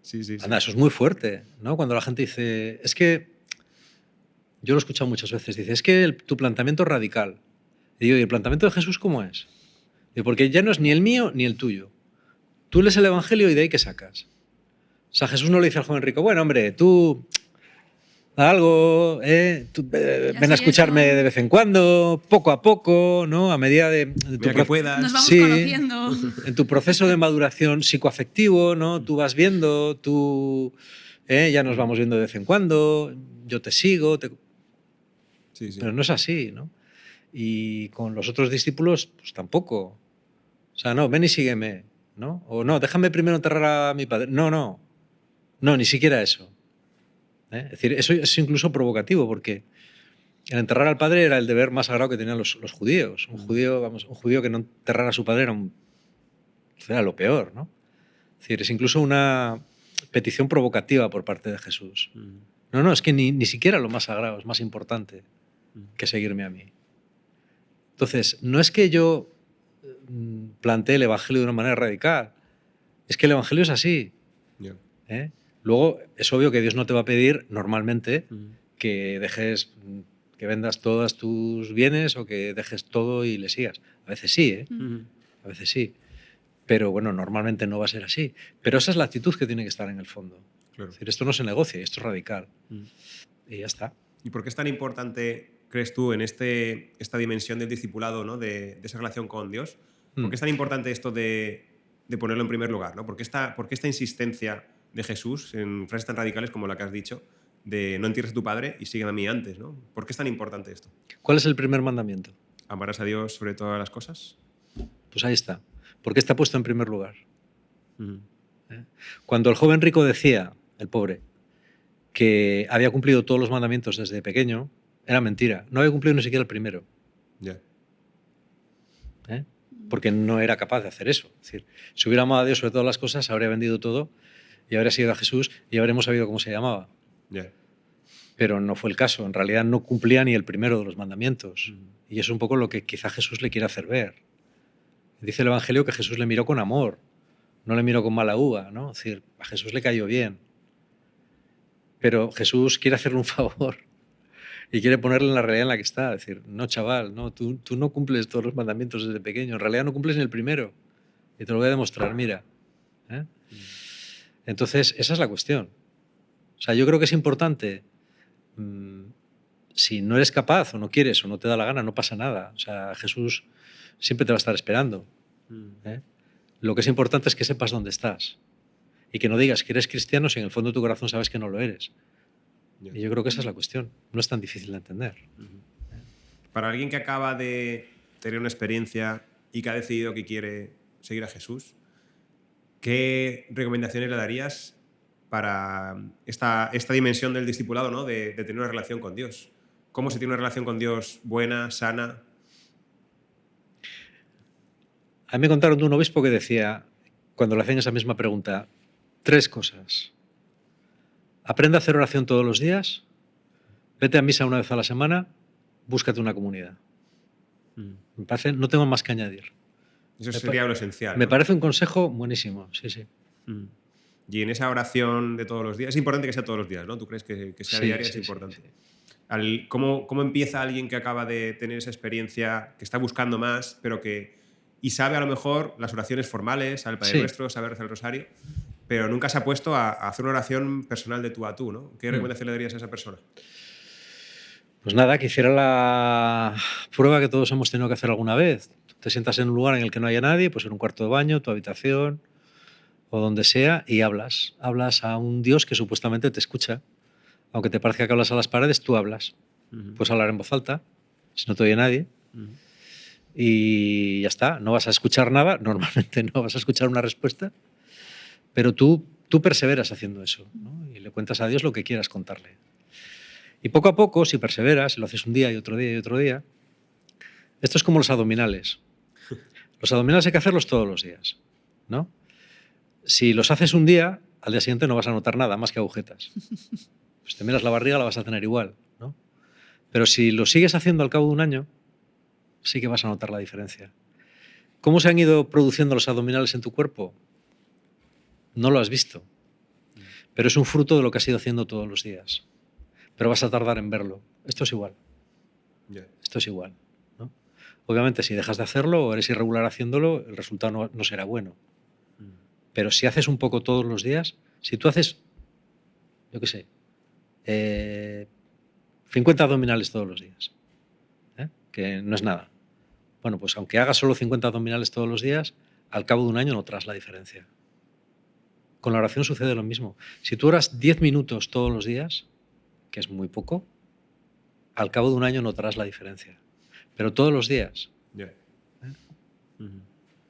Sí. anda, eso es muy fuerte, ¿no? Cuando la gente dice, es que, yo lo he escuchado muchas veces, dice, es que tu planteamiento es radical. Y digo, ¿y el planteamiento de Jesús cómo es? Digo, porque ya no es ni el mío ni el tuyo. Tú lees el Evangelio y de ahí ¿qué sacas? O sea, Jesús no le dice al joven rico, bueno, hombre, tú algo, ven a escucharme de vez en cuando, poco a poco, ¿no? A medida de Mira que puedas. Nos vamos conociendo. En tu proceso de maduración psicoafectivo, ¿no? Tú vas viendo, ya nos vamos viendo de vez en cuando, yo te sigo, Sí. pero no es así, ¿no? Y con los otros discípulos, pues tampoco. O sea, no, ven y sígueme, ¿no? O no, déjame primero enterrar a mi padre. No, ni siquiera eso. Es decir, eso es incluso provocativo, porque el enterrar al padre era el deber más sagrado que tenían los judíos. Un judío que no enterrara a su padre era lo peor, ¿no? Es decir, es incluso una petición provocativa por parte de Jesús. No, es que ni siquiera lo más sagrado es más importante que seguirme a mí. Entonces, no es que yo plantee el Evangelio de una manera radical, es que el Evangelio es así. Yeah. Luego, es obvio que Dios no te va a pedir normalmente que dejes, que vendas todos tus bienes o que dejes todo y le sigas. A veces sí, a veces sí. Pero bueno, normalmente no va a ser así. Pero esa es la actitud que tiene que estar en el fondo. Claro. Es decir, esto no se negocia, esto es radical. Y ya está. ¿Y por qué es tan importante, crees tú, en esta dimensión del discipulado, ¿no? de esa relación con Dios? ¿Por qué es tan importante esto de ponerlo en primer lugar, ¿no? ¿Por qué esta insistencia de Jesús en frases tan radicales como la que has dicho, de no entierres a tu padre y sígueme a mí antes, ¿no? ¿Por qué es tan importante esto? ¿Cuál es el primer mandamiento? ¿Amarás a Dios sobre todas las cosas? Pues ahí está. ¿Por qué está puesto en primer lugar? Cuando el joven rico decía, el pobre, que había cumplido todos los mandamientos desde pequeño, era mentira. No había cumplido ni siquiera el primero. Ya. Porque no era capaz de hacer eso. Es decir, si hubiera amado a Dios sobre todas las cosas, habría vendido todo y habría seguido a Jesús y habríamos sabido cómo se llamaba. Ya. Pero no fue el caso. En realidad no cumplía ni el primero de los mandamientos. Y es un poco lo que quizá Jesús le quiere hacer ver. Dice el Evangelio que Jesús le miró con amor, no le miró con mala uva, ¿no? Es decir, a Jesús le cayó bien. Pero Jesús quiere hacerle un favor y quiere ponerle en la realidad en la que está. Es decir, no, chaval, no, tú no cumples todos los mandamientos desde pequeño. En realidad no cumples ni el primero. Y te lo voy a demostrar, mira. Entonces, esa es la cuestión. O sea, yo creo que es importante. Si no eres capaz o no quieres o no te da la gana, no pasa nada. O sea, Jesús siempre te va a estar esperando. Lo que es importante es que sepas dónde estás y que no digas que eres cristiano si en el fondo de tu corazón sabes que no lo eres. Y yo creo que esa es la cuestión. No es tan difícil de entender. Para alguien que acaba de tener una experiencia y que ha decidido que quiere seguir a Jesús, ¿qué recomendaciones le darías para esta dimensión del discipulado, ¿no? de tener una relación con Dios? ¿Cómo se tiene una relación con Dios buena, sana? A mí me contaron de un obispo que decía, cuando le hacían esa misma pregunta, 3 cosas. Aprende a hacer oración todos los días, vete a misa una vez a la semana, búscate una comunidad. Me parece, no tengo más que añadir. Eso sería lo esencial. Me parece un consejo buenísimo, sí. Y en esa oración de todos los días, es importante que sea todos los días, ¿no? ¿Tú crees que sea diaria? Es importante. Sí. ¿Cómo empieza alguien que acaba de tener esa experiencia, que está buscando más, pero y sabe a lo mejor las oraciones formales, sabe el Padre Nuestro, sabe rezar el rosario, pero nunca se ha puesto a hacer una oración personal de tú a tú, ¿no? ¿Qué recomendación le darías a esa persona? Pues nada, que hiciera la prueba que todos hemos tenido que hacer alguna vez. Te sientas en un lugar en el que no haya nadie, pues en un cuarto de baño, tu habitación o donde sea, y hablas. Hablas a un Dios que supuestamente te escucha. Aunque te parezca que hablas a las paredes, tú hablas. Puedes hablar en voz alta, si no te oye nadie. Y ya está, no vas a escuchar nada, normalmente no vas a escuchar una respuesta, pero tú perseveras haciendo eso, ¿no? Y le cuentas a Dios lo que quieras contarle. Y poco a poco, si perseveras, si lo haces un día y otro día y otro día, esto es como los abdominales. Los abdominales hay que hacerlos todos los días, ¿no? Si los haces un día, al día siguiente no vas a notar nada más que agujetas. Pues te miras la barriga, la vas a tener igual, ¿no? Pero si lo sigues haciendo al cabo de un año, sí que vas a notar la diferencia. ¿Cómo se han ido produciendo los abdominales en tu cuerpo? No lo has visto. Pero es un fruto de lo que has ido haciendo todos los días. Pero vas a tardar en verlo. Esto es igual. Esto es igual, ¿no? Obviamente, si dejas de hacerlo o eres irregular haciéndolo, el resultado no será bueno. Pero si haces un poco todos los días, si tú haces, yo qué sé, 50 abdominales todos los días, que no es nada. Bueno, pues aunque hagas solo 50 abdominales todos los días, al cabo de un año notarás la diferencia. Con la oración sucede lo mismo. Si tú oras 10 minutos todos los días, que es muy poco, al cabo de un año notarás la diferencia. Pero todos los días.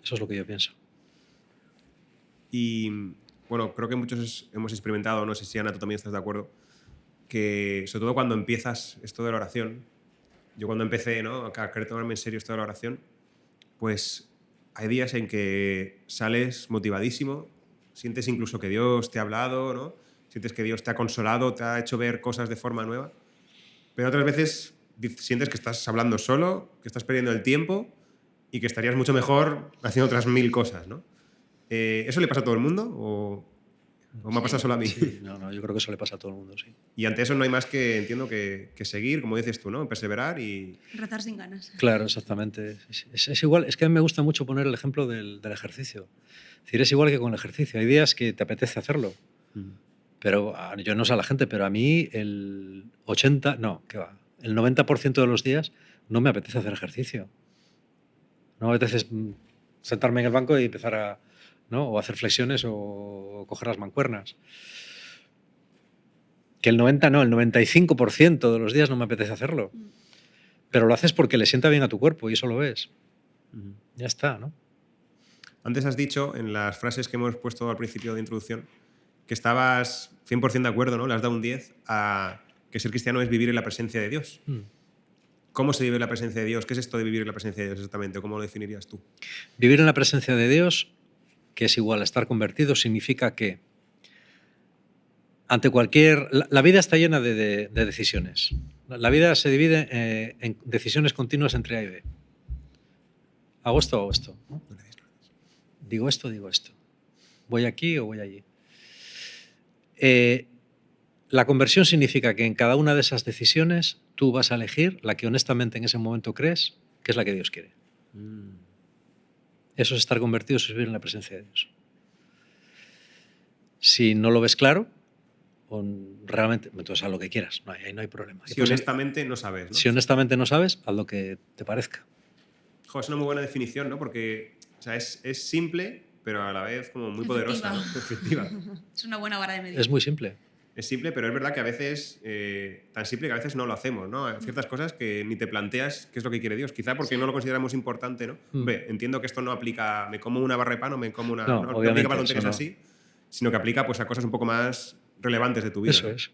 Eso es lo que yo pienso. Y bueno, creo que muchos hemos experimentado, no sé si Ana, tú también estás de acuerdo, que sobre todo cuando empiezas esto de la oración, yo cuando empecé, ¿no?, a querer tomarme en serio esto de la oración, pues hay días en que sales motivadísimo, sientes incluso que Dios te ha hablado, ¿no? Sientes que Dios te ha consolado, te ha hecho ver cosas de forma nueva, pero otras veces sientes que estás hablando solo, que estás perdiendo el tiempo y que estarías mucho mejor haciendo otras 1000 cosas, ¿no? ¿Eso le pasa a todo el mundo o me ha pasado solo a mí? Sí, no, yo creo que eso le pasa a todo el mundo, sí. Y ante eso no hay más que, entiendo, que seguir, como dices tú, ¿no? Perseverar y... Rezar sin ganas. Claro, exactamente. Es igual, es que a mí me gusta mucho poner el ejemplo del ejercicio. Es decir, es igual que con el ejercicio. Hay días que te apetece hacerlo, pero yo no sé a la gente, pero a mí el 90% de los días no me apetece hacer ejercicio. No me apetece sentarme en el banco y empezar ¿no? O hacer flexiones o coger las mancuernas. Que el 95% de los días no me apetece hacerlo. Pero lo haces porque le sienta bien a tu cuerpo y eso lo ves. Ya está, ¿no? Antes has dicho, en las frases que hemos puesto al principio de introducción, que estabas 100% de acuerdo, ¿no? Le has dado un 10 a que ser cristiano es vivir en la presencia de Dios. ¿Cómo se vive en la presencia de Dios? ¿Qué es esto de vivir en la presencia de Dios exactamente? ¿Cómo lo definirías tú? Vivir en la presencia de Dios, que es igual a estar convertido, significa que ante cualquier... La vida está llena de decisiones. La vida se divide en decisiones continuas entre A y B. Hago esto o hago esto, ¿no? Digo esto, digo esto. Voy aquí o voy allí. La conversión significa que en cada una de esas decisiones tú vas a elegir la que honestamente en ese momento crees que es la que Dios quiere. Eso es estar convertido, es vivir en la presencia de Dios. Si no lo ves claro, o realmente, entonces haz lo que quieras, ahí no hay problema. Si honestamente no sabes, ¿no? Si honestamente no sabes, haz lo que te parezca. Jo, es una muy buena definición, ¿no? Porque o sea, es simple, pero a la vez como muy poderosa, ¿no? Efectiva. Es una buena vara de medir. Es muy simple. Es simple, pero es verdad que a veces, tan simple que a veces no lo hacemos, ¿no? Hay ciertas cosas que ni te planteas qué es lo que quiere Dios. Quizá porque no lo consideramos importante, ¿no? Entiendo que esto no aplica, me como una barra de pan o me como una... No aplica para tonterías así, sino que aplica pues, a cosas un poco más relevantes de tu vida. Eso es.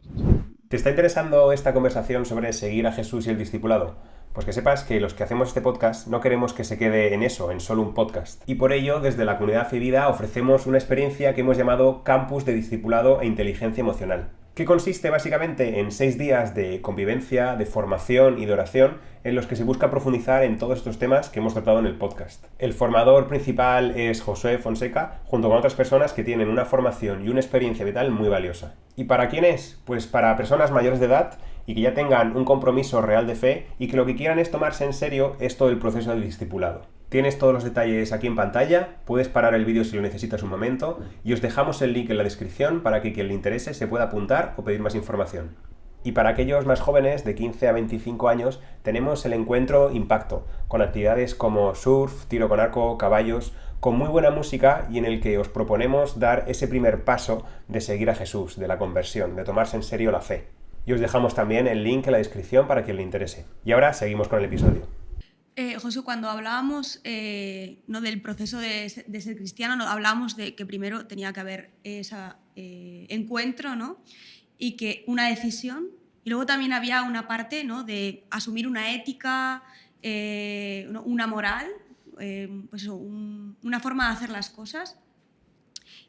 ¿Te está interesando esta conversación sobre seguir a Jesús y el discipulado? Pues que sepas que los que hacemos este podcast no queremos que se quede en eso, en solo un podcast. Y por ello, desde la comunidad Fe y Vida ofrecemos una experiencia que hemos llamado Campus de Discipulado e Inteligencia Emocional, que consiste básicamente en 6 días de convivencia, de formación y de oración en los que se busca profundizar en todos estos temas que hemos tratado en el podcast. El formador principal es Josué Fonseca, junto con otras personas que tienen una formación y una experiencia vital muy valiosa. ¿Y para quién es? Pues para personas mayores de edad y que ya tengan un compromiso real de fe y que lo que quieran es tomarse en serio esto del proceso del discipulado. Tienes todos los detalles aquí en pantalla, puedes parar el vídeo si lo necesitas un momento y os dejamos el link en la descripción para que quien le interese se pueda apuntar o pedir más información. Y para aquellos más jóvenes, de 15 a 25 años, tenemos el encuentro Impacto, con actividades como surf, tiro con arco, caballos, con muy buena música y en el que os proponemos dar ese primer paso de seguir a Jesús, de la conversión, de tomarse en serio la fe. Y os dejamos también el link en la descripción para quien le interese. Y ahora seguimos con el episodio. José, cuando hablábamos ¿no? del proceso de ser cristiano, ¿no? Hablábamos de que primero tenía que haber ese encuentro, ¿no? Y que una decisión, y luego también había una parte, ¿no? De asumir una ética, una moral, pues eso, una forma de hacer las cosas.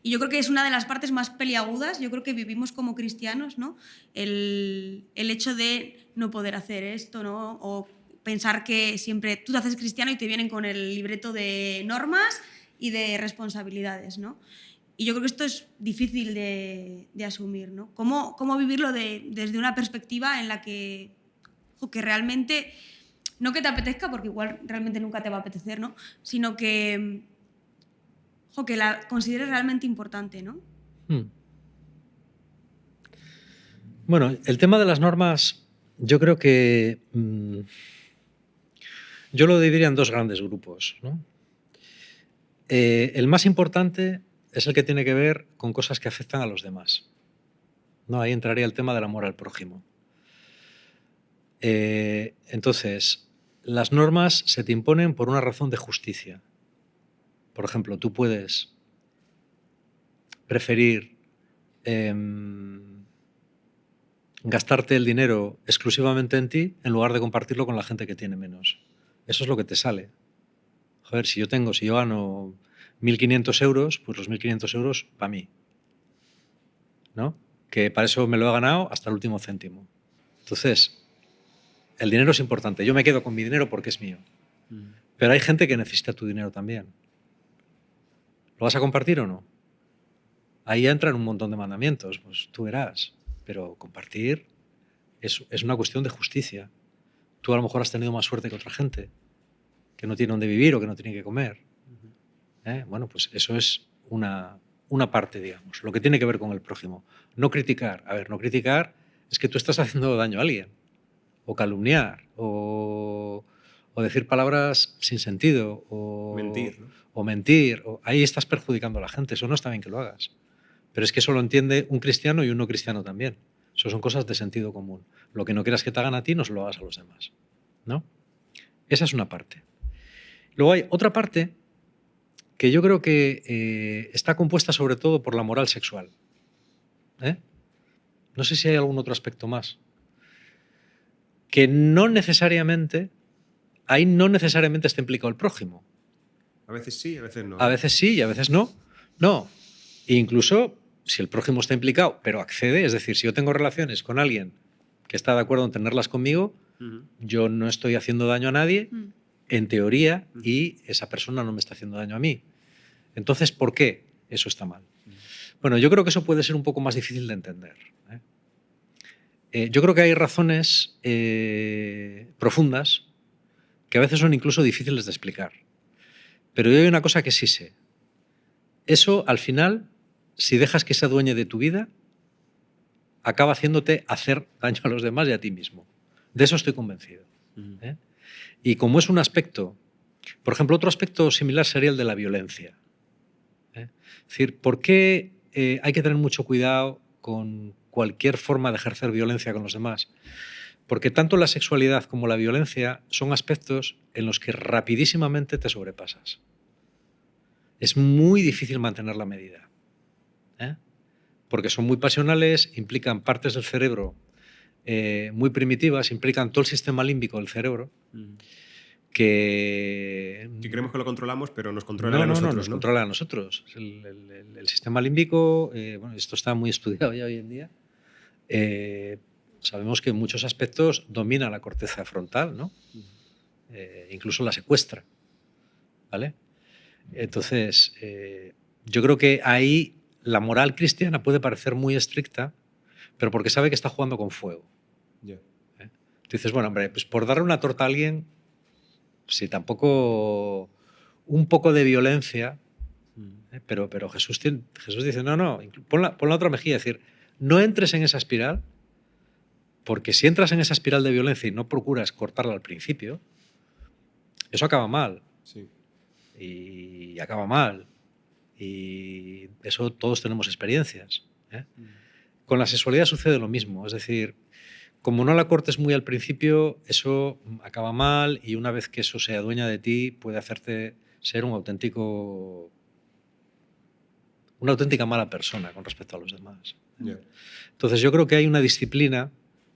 Y yo creo que es una de las partes más peliagudas, yo creo que vivimos como cristianos, ¿no? El hecho de no poder hacer esto, ¿no? O pensar que siempre tú te haces cristiano y te vienen con el libreto de normas y de responsabilidades, ¿no? Y yo creo que esto es difícil de asumir, ¿no? ¿Cómo vivirlo desde una perspectiva en la que realmente, no que te apetezca, porque igual realmente nunca te va a apetecer, ¿no? Sino que la consideres realmente importante, ¿no? Bueno, el tema de las normas, yo creo que yo lo dividiría en dos grandes grupos, ¿no? El más importante es el que tiene que ver con cosas que afectan a los demás, ¿no? Ahí entraría el tema del amor al prójimo. Entonces, las normas se te imponen por una razón de justicia. Por ejemplo, tú puedes preferir gastarte el dinero exclusivamente en ti en lugar de compartirlo con la gente que tiene menos. Eso es lo que te sale. Joder, si yo gano 1.500 euros, pues los 1.500 euros para mí, ¿no? Que para eso me lo he ganado hasta el último céntimo. Entonces, el dinero es importante. Yo me quedo con mi dinero porque es mío. Pero hay gente que necesita tu dinero también. ¿Lo vas a compartir o no? Ahí entran un montón de mandamientos, pues tú verás. Pero compartir es una cuestión de justicia. Tú a lo mejor has tenido más suerte que otra gente, que no tiene dónde vivir o que no tiene que comer. Bueno, pues eso es una parte, digamos, lo que tiene que ver con el prójimo. No criticar. A ver, no criticar es que tú estás haciendo daño a alguien. O calumniar, o decir palabras sin sentido, o mentir, ¿no? O mentir. Ahí estás perjudicando a la gente. Eso no está bien que lo hagas. Pero es que eso lo entiende un cristiano y un no cristiano también. Eso son cosas de sentido común. Lo que no quieras que te hagan a ti, no se lo hagas a los demás, ¿no? Esa es una parte. Luego hay otra parte que yo creo que está compuesta sobre todo por la moral sexual. No sé si hay algún otro aspecto más. Que no necesariamente, ahí no necesariamente está implicado el prójimo. A veces sí, a veces no. A veces sí y a veces no. No. E incluso si el prójimo está implicado, pero accede, es decir, si yo tengo relaciones con alguien que está de acuerdo en tenerlas conmigo, yo no estoy haciendo daño a nadie, en teoría, y esa persona no me está haciendo daño a mí. Entonces, ¿por qué eso está mal? Bueno, yo creo que eso puede ser un poco más difícil de entender. Yo creo que hay razones profundas que a veces son incluso difíciles de explicar. Pero yo hay una cosa que sí sé. Eso, al final, si dejas que se adueñe de tu vida, acaba haciéndote hacer daño a los demás y a ti mismo. De eso estoy convencido. Y como es un aspecto, por ejemplo, otro aspecto similar sería el de la violencia. Es decir, ¿por qué hay que tener mucho cuidado con cualquier forma de ejercer violencia con los demás? Porque tanto la sexualidad como la violencia son aspectos en los que rapidísimamente te sobrepasas. Es muy difícil mantener la medida. Porque son muy pasionales, implican partes del cerebro muy primitivas, implican todo el sistema límbico del cerebro, que creemos que lo controlamos, pero nos controla a nosotros. No, nos controla a nosotros. El sistema límbico, bueno, esto está muy estudiado ya hoy en día. Sabemos que en muchos aspectos domina la corteza frontal, ¿no? Incluso la secuestra, ¿vale? Entonces, yo creo que ahí la moral cristiana puede parecer muy estricta, pero porque sabe que está jugando con fuego. Yeah. Tú dices, bueno, hombre, pues por darle una torta a alguien, sí, tampoco un poco de violencia, pero Jesús dice, no, pon la otra mejilla, es decir, no entres en esa espiral, porque si entras en esa espiral de violencia y no procuras cortarla al principio, eso acaba mal. Sí. Y acaba mal. Y eso todos tenemos experiencias. Con la sexualidad sucede lo mismo, es decir, como no la cortes muy al principio, eso acaba mal y una vez que eso se adueña de ti puede hacerte ser una auténtica mala persona con respecto a los demás. Yeah. Entonces yo creo que hay una disciplina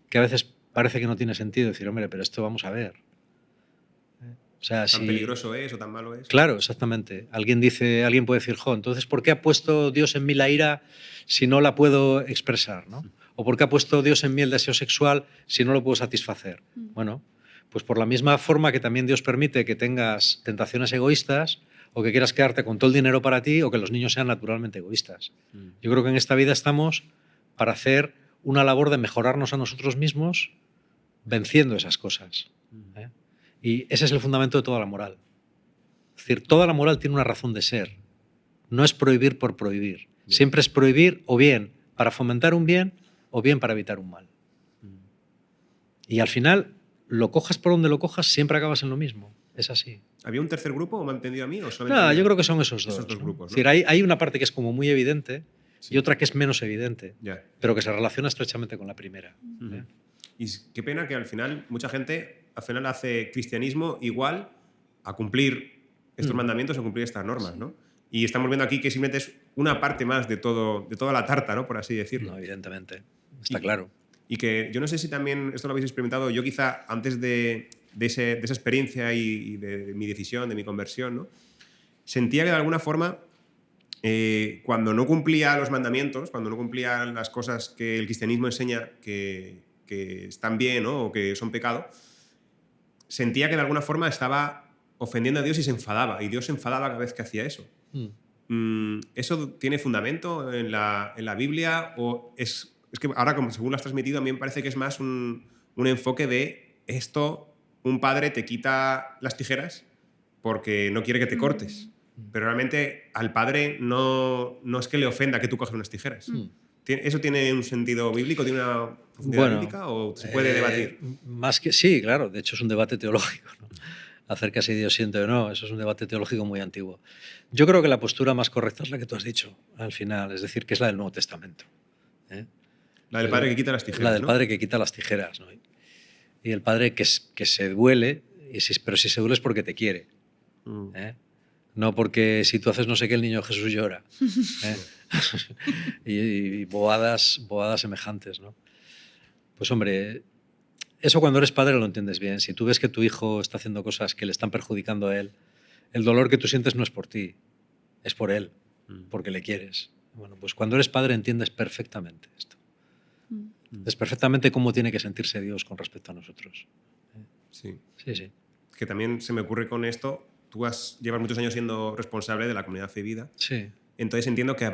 que a veces parece que no tiene sentido decir, hombre, pero esto vamos a ver. O sea, ¿Tan peligroso es o tan malo es? Claro, exactamente. Alguien puede decir, entonces, ¿por qué ha puesto Dios en mí la ira si no la puedo expresar? ¿No? ¿O por qué ha puesto Dios en mí el deseo sexual si no lo puedo satisfacer? Bueno, pues por la misma forma que también Dios permite que tengas tentaciones egoístas o que quieras quedarte con todo el dinero para ti o que los niños sean naturalmente egoístas. Yo creo que en esta vida estamos para hacer una labor de mejorarnos a nosotros mismos venciendo esas cosas. ¿eh? Y ese es el fundamento de toda la moral. Es decir, toda la moral tiene una razón de ser. No es prohibir por prohibir. Bien. Siempre es prohibir o bien para fomentar un bien o bien para evitar un mal. Y al final, lo cojas por donde lo cojas, siempre acabas en lo mismo. Es así. ¿Había un tercer grupo o me ha entendido a mí? ¿O solamente No, yo creo que son esos dos grupos. ¿no? Es decir, hay una parte que es como muy evidente y otra que es menos evidente, pero que se relaciona estrechamente con la primera. Y qué pena que al final mucha gente hace cristianismo igual a cumplir estos mandamientos, a cumplir estas normas, ¿no? Y estamos viendo aquí que simplemente es una parte más de toda la tarta, ¿no? Por así decirlo. No, evidentemente. Está claro. Y que yo no sé si también esto lo habéis experimentado. Yo quizá antes de esa experiencia y de mi decisión, de mi conversión, ¿no? Sentía que de alguna forma cuando no cumplía los mandamientos, cuando no cumplía las cosas que el cristianismo enseña que están bien, ¿no? O que son pecado, sentía que de alguna forma estaba ofendiendo a Dios y se enfadaba. Y Dios se enfadaba cada vez que hacía eso. ¿Eso tiene fundamento en la Biblia? ¿O es que ahora, como según lo has transmitido, a mí me parece que es más un enfoque de esto, un padre te quita las tijeras porque no quiere que te cortes? Pero realmente al padre no es que le ofenda que tú coges unas tijeras. ¿Eso tiene un sentido bíblico? ¿Tiene una profundidad bíblica o se puede debatir? Más que sí, claro. De hecho, es un debate teológico, ¿no? Acerca si Dios siente o no. Eso es un debate teológico muy antiguo. Yo creo que la postura más correcta es la que tú has dicho al final, es decir, que es la del Nuevo Testamento. La del padre que quita las tijeras. La del padre que quita las tijeras, ¿no? Y el padre que se duele, pero si se duele es porque te quiere. No porque si tú haces no sé qué, el niño Jesús llora. y bobadas semejantes, ¿no? Pues hombre, eso cuando eres padre lo entiendes bien. Si tú ves que tu hijo está haciendo cosas que le están perjudicando a él, el dolor que tú sientes no es por ti, es por él, porque le quieres. Bueno, pues cuando eres padre entiendes perfectamente esto. Es perfectamente cómo tiene que sentirse Dios con respecto a nosotros. Sí. Sí. Que también se me ocurre con esto, tú llevas muchos años siendo responsable de la comunidad Fe y Vida. Sí. Entonces entiendo que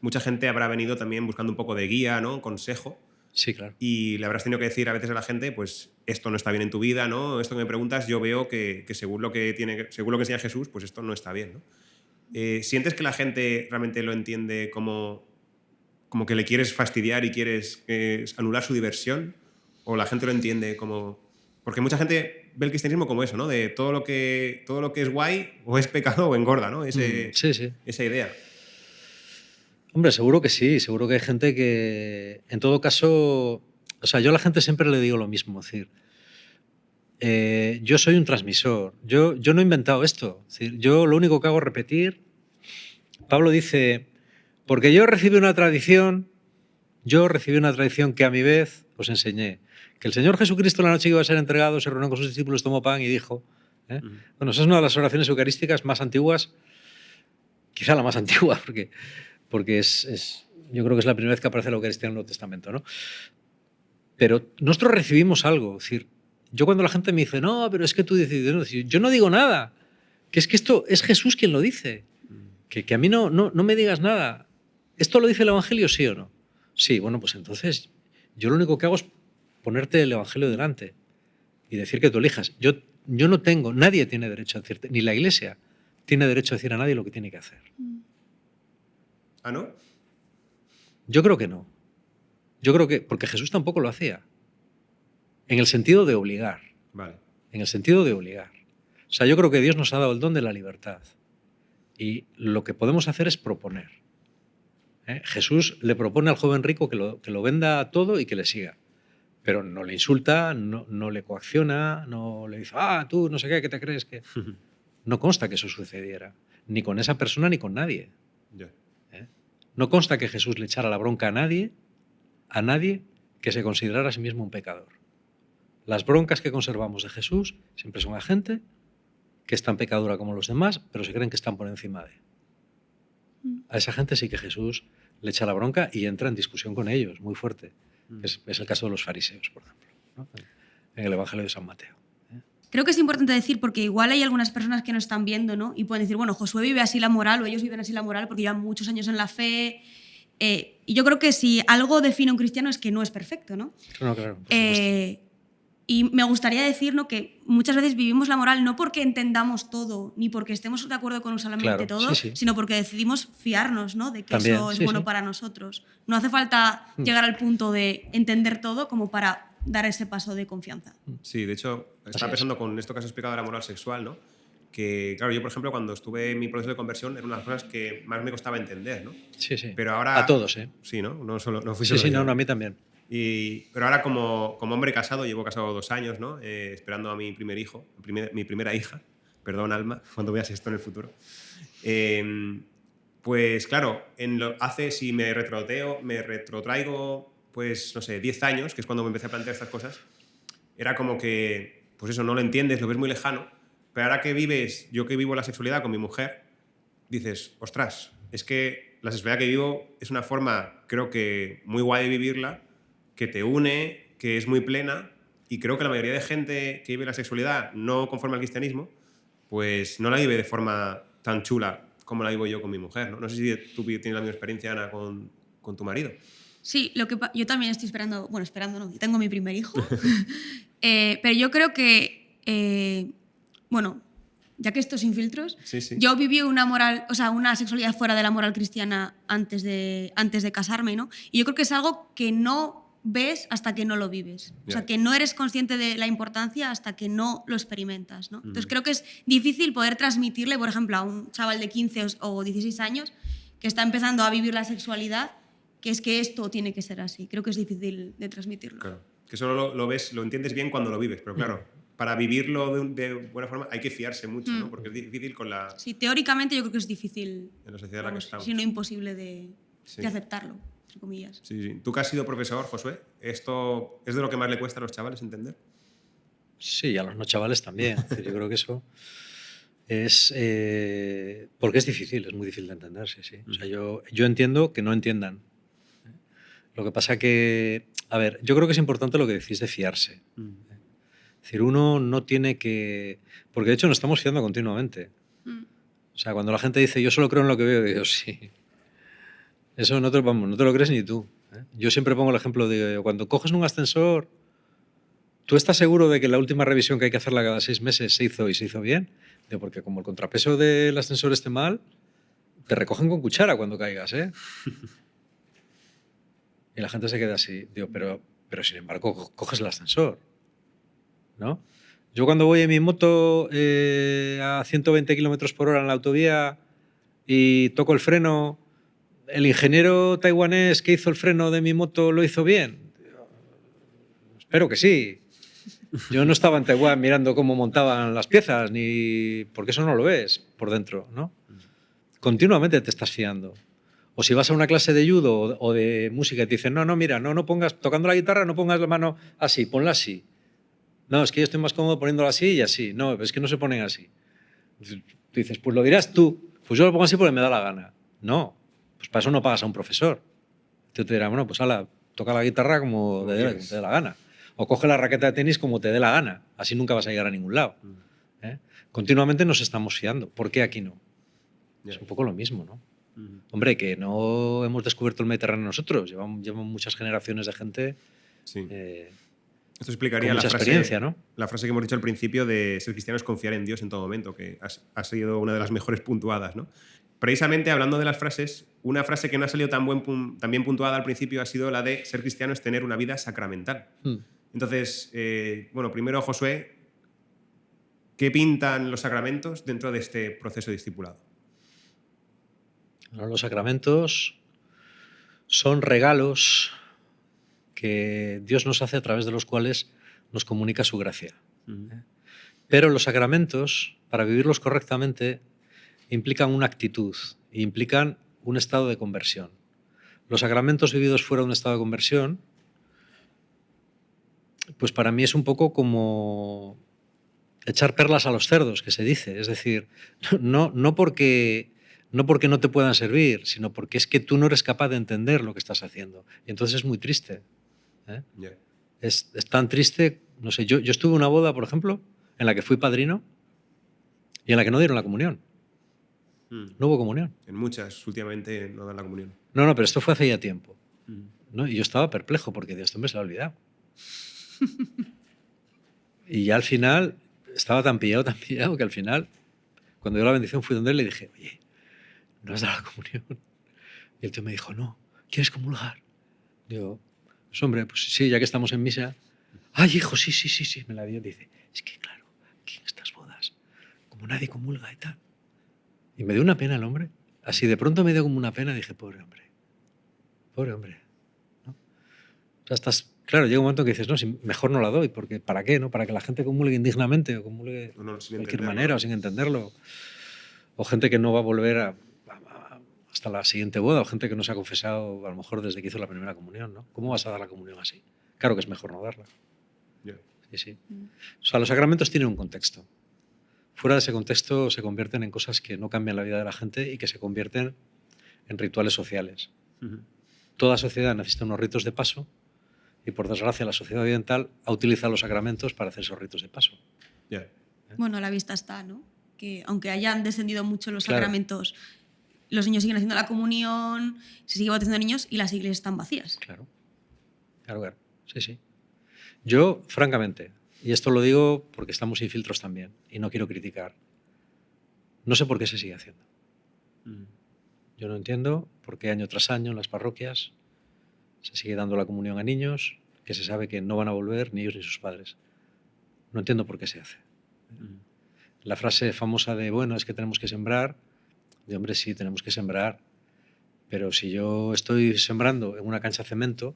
mucha gente habrá venido también buscando un poco de guía, ¿no? Consejo. Sí, claro. Y le habrás tenido que decir a veces a la gente, pues esto no está bien en tu vida, ¿no? Esto que me preguntas, yo veo que según lo que enseña Jesús, pues esto no está bien, ¿no? ¿Sientes que la gente realmente lo entiende como que le quieres fastidiar y quieres anular su diversión? ¿O la gente lo entiende como...? Porque mucha gente ve el cristianismo como eso, ¿no? De todo lo que es guay o es pecado o engorda, ¿no? Sí. Esa idea. Hombre, seguro que sí. Seguro que hay gente que, en todo caso... O sea, yo a la gente siempre le digo lo mismo. Es decir, yo soy un transmisor. Yo no he inventado esto. Es decir, yo lo único que hago es repetir. Pablo dice, porque yo recibí una tradición que a mi vez os enseñé. Que el Señor Jesucristo la noche que iba a ser entregado se reunió con sus discípulos, tomó pan y dijo... Bueno, esa es una de las oraciones eucarísticas más antiguas, quizá la más antigua, porque yo creo que es la primera vez que aparece la Eucaristía en el Nuevo Testamento, ¿no? Pero nosotros recibimos algo. Es decir, yo cuando la gente me dice, no, pero es que tú decides, no, yo no digo nada. Que es que esto es Jesús quien lo dice. Que a mí no me digas nada. ¿Esto lo dice el Evangelio, sí o no? Sí, bueno, pues entonces yo lo único que hago es ponerte el Evangelio delante y decir que tú elijas. Yo no tengo, nadie tiene derecho a decirte, ni la Iglesia tiene derecho a decir a nadie lo que tiene que hacer. ¿Ah, no? Yo creo que no. Yo creo que, porque Jesús tampoco lo hacía. En el sentido de obligar. Vale. En el sentido de obligar. O sea, yo creo que Dios nos ha dado el don de la libertad. Y lo que podemos hacer es proponer. Jesús le propone al joven rico que lo venda todo y que le siga. Pero no le insulta, no le coacciona, no le dice, tú no sé qué te crees que... No consta que eso sucediera. Ni con esa persona ni con nadie. Yeah. No consta que Jesús le echara la bronca a nadie que se considerara a sí mismo un pecador. Las broncas que conservamos de Jesús siempre son a gente que es tan pecadora como los demás, pero se creen que están por encima de. A esa gente sí que Jesús le echa la bronca y entra en discusión con ellos, muy fuerte. Es el caso de los fariseos, por ejemplo, ¿no? En el Evangelio de San Mateo. Creo que es importante decir, porque igual hay algunas personas que nos están viendo, ¿no? Y pueden decir, bueno, Josué vive así la moral, o ellos viven así la moral porque llevan muchos años en la fe. Y yo creo que si algo define a un cristiano es que no es perfecto, ¿no? No, claro, por supuesto. Y me gustaría decir, ¿no?, que muchas veces vivimos la moral no porque entendamos todo, ni porque estemos de acuerdo con absolutamente Claro, todo, sí. sino porque decidimos fiarnos, ¿no?, de que También, eso es sí, bueno sí. para nosotros. No hace falta llegar al punto de entender todo como para dar ese paso de confianza. Sí, de hecho, estaba pensando con esto que has explicado de la moral sexual, ¿no? Que, claro, yo, por ejemplo, cuando estuve en mi proceso de conversión, era una de las cosas que más me costaba entender, ¿no? Sí. Pero ahora... A todos, ¿eh? Sí, ¿no? No fui Sí, solo yo. no, a mí también. Pero ahora, como hombre casado, llevo casado 2 años, ¿no? Esperando a mi primer hijo, mi primera hija, perdón, Alma, cuando veas esto en el futuro. Pues claro, si me retrotraigo, pues no sé, 10 años, que es cuando me empecé a plantear estas cosas, era como que, pues eso, no lo entiendes, lo ves muy lejano, pero ahora que vives, yo que vivo la sexualidad con mi mujer, dices, ostras, es que la sexualidad que vivo es una forma, creo que muy guay de vivirla, que te une, que es muy plena, y creo que la mayoría de gente que vive la sexualidad no conforme al cristianismo, pues no la vive de forma tan chula como la vivo yo con mi mujer, ¿no? No sé si tú tienes la misma experiencia, Ana, con tu marido. Sí, yo también estoy esperando, bueno, esperando no, yo tengo mi primer hijo, pero yo creo que, bueno, ya que esto sin filtros, Sí. yo viví una moral, o sea, una sexualidad fuera de la moral cristiana antes de casarme, ¿no? Y yo creo que es algo que no ves hasta que no lo vives. O sea, que no eres consciente de la importancia hasta que no lo experimentas, ¿no? Entonces creo que es difícil poder transmitirle, por ejemplo, a un chaval de 15 o 16 años que está empezando a vivir la sexualidad, que es que esto tiene que ser así. Creo que es difícil de transmitirlo. Claro. Que solo lo ves, lo entiendes bien cuando lo vives, pero claro, para vivirlo de buena forma hay que fiarse mucho, ¿no? Porque es difícil con la... Sí, teóricamente yo creo que es difícil, en la sociedad en la que estamos. si no imposible de aceptarlo, entre comillas. Sí. Tú que has sido profesor, Josué, ¿esto es de lo que más le cuesta a los chavales entender? Sí, y a los no chavales también. Es decir, yo creo que eso es... porque es difícil, es muy difícil de entender, sí. O sea, yo entiendo que no entiendan. Lo que pasa que... A ver, yo creo que es importante lo que decís de fiarse. Es decir, uno no tiene que... Porque de hecho nos estamos fiando continuamente. O sea, cuando la gente dice yo solo creo en lo que veo, digo sí. Eso no te lo crees ni tú. Yo siempre pongo el ejemplo de cuando coges un ascensor, ¿tú estás seguro de que la última revisión que hay que hacerla cada 6 meses se hizo bien? Digo, porque como el contrapeso del ascensor esté mal, te recogen con cuchara cuando caigas, ¿eh? Y la gente se queda así. Digo, pero sin embargo, coges el ascensor, ¿no? Yo cuando voy en mi moto a 120 kilómetros por hora en la autovía y toco el freno, ¿el ingeniero taiwanés que hizo el freno de mi moto lo hizo bien? Espero que sí. Yo no estaba en Taiwán mirando cómo montaban las piezas, ni porque eso no lo ves por dentro, ¿no? Continuamente te estás fiando. O si vas a una clase de judo o de música y te dicen, no, mira, no pongas, tocando la guitarra, no pongas la mano así, ponla así. No, es que yo estoy más cómodo poniéndola así y así. No, es que no se ponen así. Tú dices, pues lo dirás tú. Pues yo lo pongo así porque me da la gana. No, pues para eso no pagas a un profesor. Tú te dirás, bueno, pues ala, toca la guitarra como te dé la gana. O coge la raqueta de tenis como te dé la gana. Así nunca vas a llegar a ningún lado. Continuamente nos estamos fiando. ¿Por qué aquí no? Es un poco lo mismo, ¿no? Hombre, que no hemos descubierto el Mediterráneo nosotros. Llevamos muchas generaciones de gente... Sí. Esto explicaría con mucha experiencia, ¿no? La frase que hemos dicho al principio de ser cristiano es confiar en Dios en todo momento, que ha sido una de las mejores puntuadas, ¿no? Precisamente hablando de las frases, una frase que no ha salido tan bien puntuada al principio ha sido la de ser cristiano es tener una vida sacramental. Entonces, bueno, primero, Josué, ¿qué pintan los sacramentos dentro de este proceso de discipulado? Los sacramentos son regalos que Dios nos hace a través de los cuales nos comunica su gracia. Pero los sacramentos, para vivirlos correctamente, implican una actitud, implican un estado de conversión. Los sacramentos vividos fuera de un estado de conversión, pues para mí es un poco como echar perlas a los cerdos, que se dice. Es decir, no porque no te puedan servir, sino porque es que tú no eres capaz de entender lo que estás haciendo. Y entonces es muy triste. ¿eh? Ya. Es tan triste, no sé, yo estuve en una boda, por ejemplo, en la que fui padrino y en la que no dieron la comunión. No hubo comunión. En muchas, últimamente, no dan la comunión. No, pero esto fue hace ya tiempo. ¿no? Y yo estaba perplejo porque de esto me se lo ha olvidado. Y ya al final estaba tan pillado que al final, cuando dio la bendición, fui donde él y le dije, oye, ¿no has dado la comunión? Y el tío me dijo, no, ¿quieres comulgar? Digo, pues hombre, pues sí, ya que estamos en misa. Ay, hijo, sí, me la dio. Dice, es que claro, aquí en estas bodas, como nadie comulga y tal. Y me dio una pena el hombre. Así de pronto me dio como una pena y dije, pobre hombre. ¿no? O sea, claro, llega un momento que dices, no, si mejor no la doy, porque ¿para qué? ¿no? Para que la gente comulgue indignamente o comulgue de cualquier manera o sin entenderlo. O gente que no va a volver hasta la siguiente boda, o gente que no se ha confesado a lo mejor desde que hizo la primera comunión. ¿no? ¿Cómo vas a dar la comunión así? Claro que es mejor no darla. Yeah. Sí. O sea, los sacramentos tienen un contexto. Fuera de ese contexto se convierten en cosas que no cambian la vida de la gente y que se convierten en rituales sociales. Toda sociedad necesita unos ritos de paso y, por desgracia, la sociedad oriental ha utilizado los sacramentos para hacer esos ritos de paso. Yeah. Bueno, a la vista está, ¿no? Que aunque hayan descendido mucho los sacramentos, los niños siguen haciendo la comunión, se sigue bautizando niños y las iglesias están vacías. Claro. Sí. Yo, francamente, y esto lo digo porque estamos sin filtros también y no quiero criticar, no sé por qué se sigue haciendo. Yo no entiendo por qué año tras año en las parroquias se sigue dando la comunión a niños que se sabe que no van a volver ni ellos ni sus padres. No entiendo por qué se hace. La frase famosa de, bueno, es que tenemos que sembrar, de hombre, sí, tenemos que sembrar, pero si yo estoy sembrando en una cancha de cemento,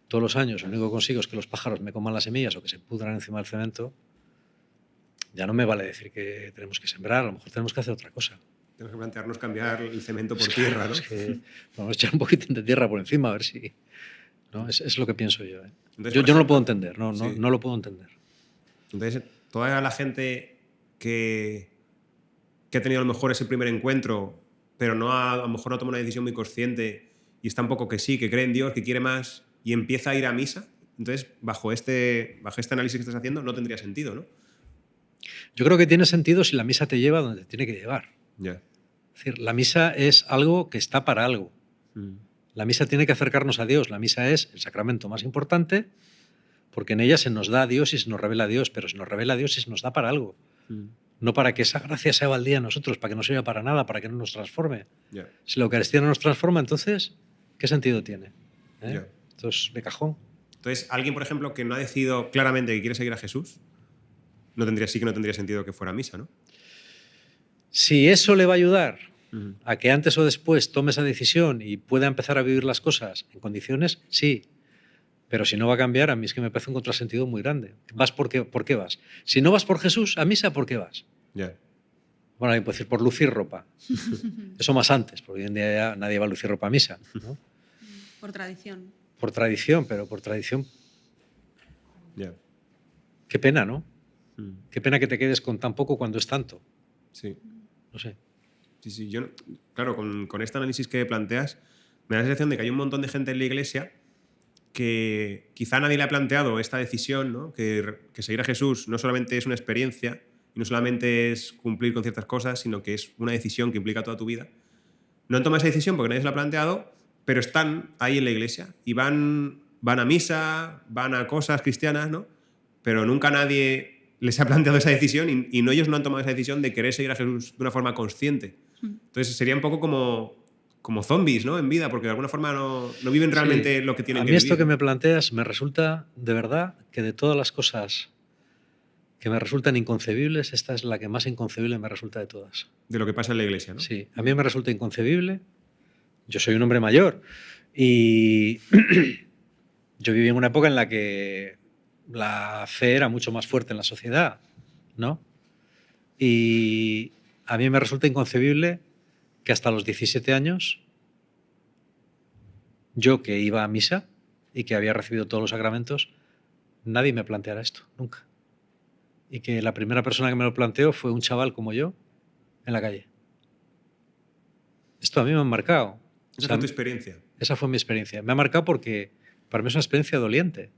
todos los años lo único que consigo es que los pájaros me coman las semillas o que se pudran encima del cemento, ya no me vale decir que tenemos que sembrar, a lo mejor tenemos que hacer otra cosa. Tenemos que plantearnos cambiar el cemento por tierra, ¿no? Es que vamos a echar un poquito de tierra por encima, a ver si... ¿no? Es lo que pienso yo. Entonces, yo no lo puedo entender, no lo puedo entender. Entonces, toda la gente que ha tenido a lo mejor ese primer encuentro, pero a lo mejor no toma una decisión muy consciente y está un poco que sí, que cree en Dios, que quiere más y empieza a ir a misa, entonces, bajo este análisis que estás haciendo, no tendría sentido, ¿no? Yo creo que tiene sentido si la misa te lleva donde te tiene que llevar. Yeah. Es decir, la misa es algo que está para algo. La misa tiene que acercarnos a Dios. La misa es el sacramento más importante porque en ella se nos da a Dios y se nos revela a Dios, pero se nos revela a Dios y se nos da para algo. No para que esa gracia sea valdía a nosotros, para que no sirva para nada, para que no nos transforme. Yeah. Si la Eucaristía no nos transforma, entonces, ¿qué sentido tiene? Yeah. Entonces, de cajón. Entonces, alguien, por ejemplo, que no ha decidido claramente que quiere seguir a Jesús, no tendría sentido que fuera a misa, ¿no? Si eso le va a ayudar a que antes o después tome esa decisión y pueda empezar a vivir las cosas en condiciones, sí. Pero si no va a cambiar, a mí es que me parece un contrasentido muy grande. ¿Vas por qué vas? Si no vas por Jesús, a misa, ¿por qué vas? Yeah. Bueno, alguien puede decir por lucir ropa. Eso más antes, porque hoy en día ya nadie va a lucir ropa a misa, ¿no? Por tradición. Por tradición, pero por tradición. Yeah. Qué pena, ¿no? Qué pena que te quedes con tan poco cuando es tanto. Sí. No sé. Sí. Yo, claro, con este análisis que planteas, me da la sensación de que hay un montón de gente en la iglesia que quizá nadie le ha planteado esta decisión, ¿no? Que seguir a Jesús no solamente es una experiencia y no solamente es cumplir con ciertas cosas, sino que es una decisión que implica toda tu vida. No han tomado esa decisión porque nadie se la ha planteado, pero están ahí en la iglesia y van a misa, van a cosas cristianas, ¿no? Pero nunca nadie les ha planteado esa decisión y ellos no han tomado esa decisión de querer seguir a Jesús de una forma consciente. Entonces sería un poco como zombies, ¿no? En vida, porque de alguna forma no viven realmente lo que tienen que vivir. A mí esto que me planteas me resulta, de verdad, que de todas las cosas que me resultan inconcebibles, esta es la que más inconcebible me resulta de todas. De lo que pasa en la iglesia, ¿no? Sí, a mí me resulta inconcebible. Yo soy un hombre mayor y yo viví en una época en la que la fe era mucho más fuerte en la sociedad, ¿no? Y a mí me resulta inconcebible que hasta los 17 años, yo que iba a misa y que había recibido todos los sacramentos, nadie me planteara esto, nunca. y que la primera persona que me lo planteó fue un chaval como yo en la calle. Esto a mí me ha marcado. Esa fue tu experiencia. Esa fue mi experiencia. Me ha marcado porque para mí es una experiencia doliente.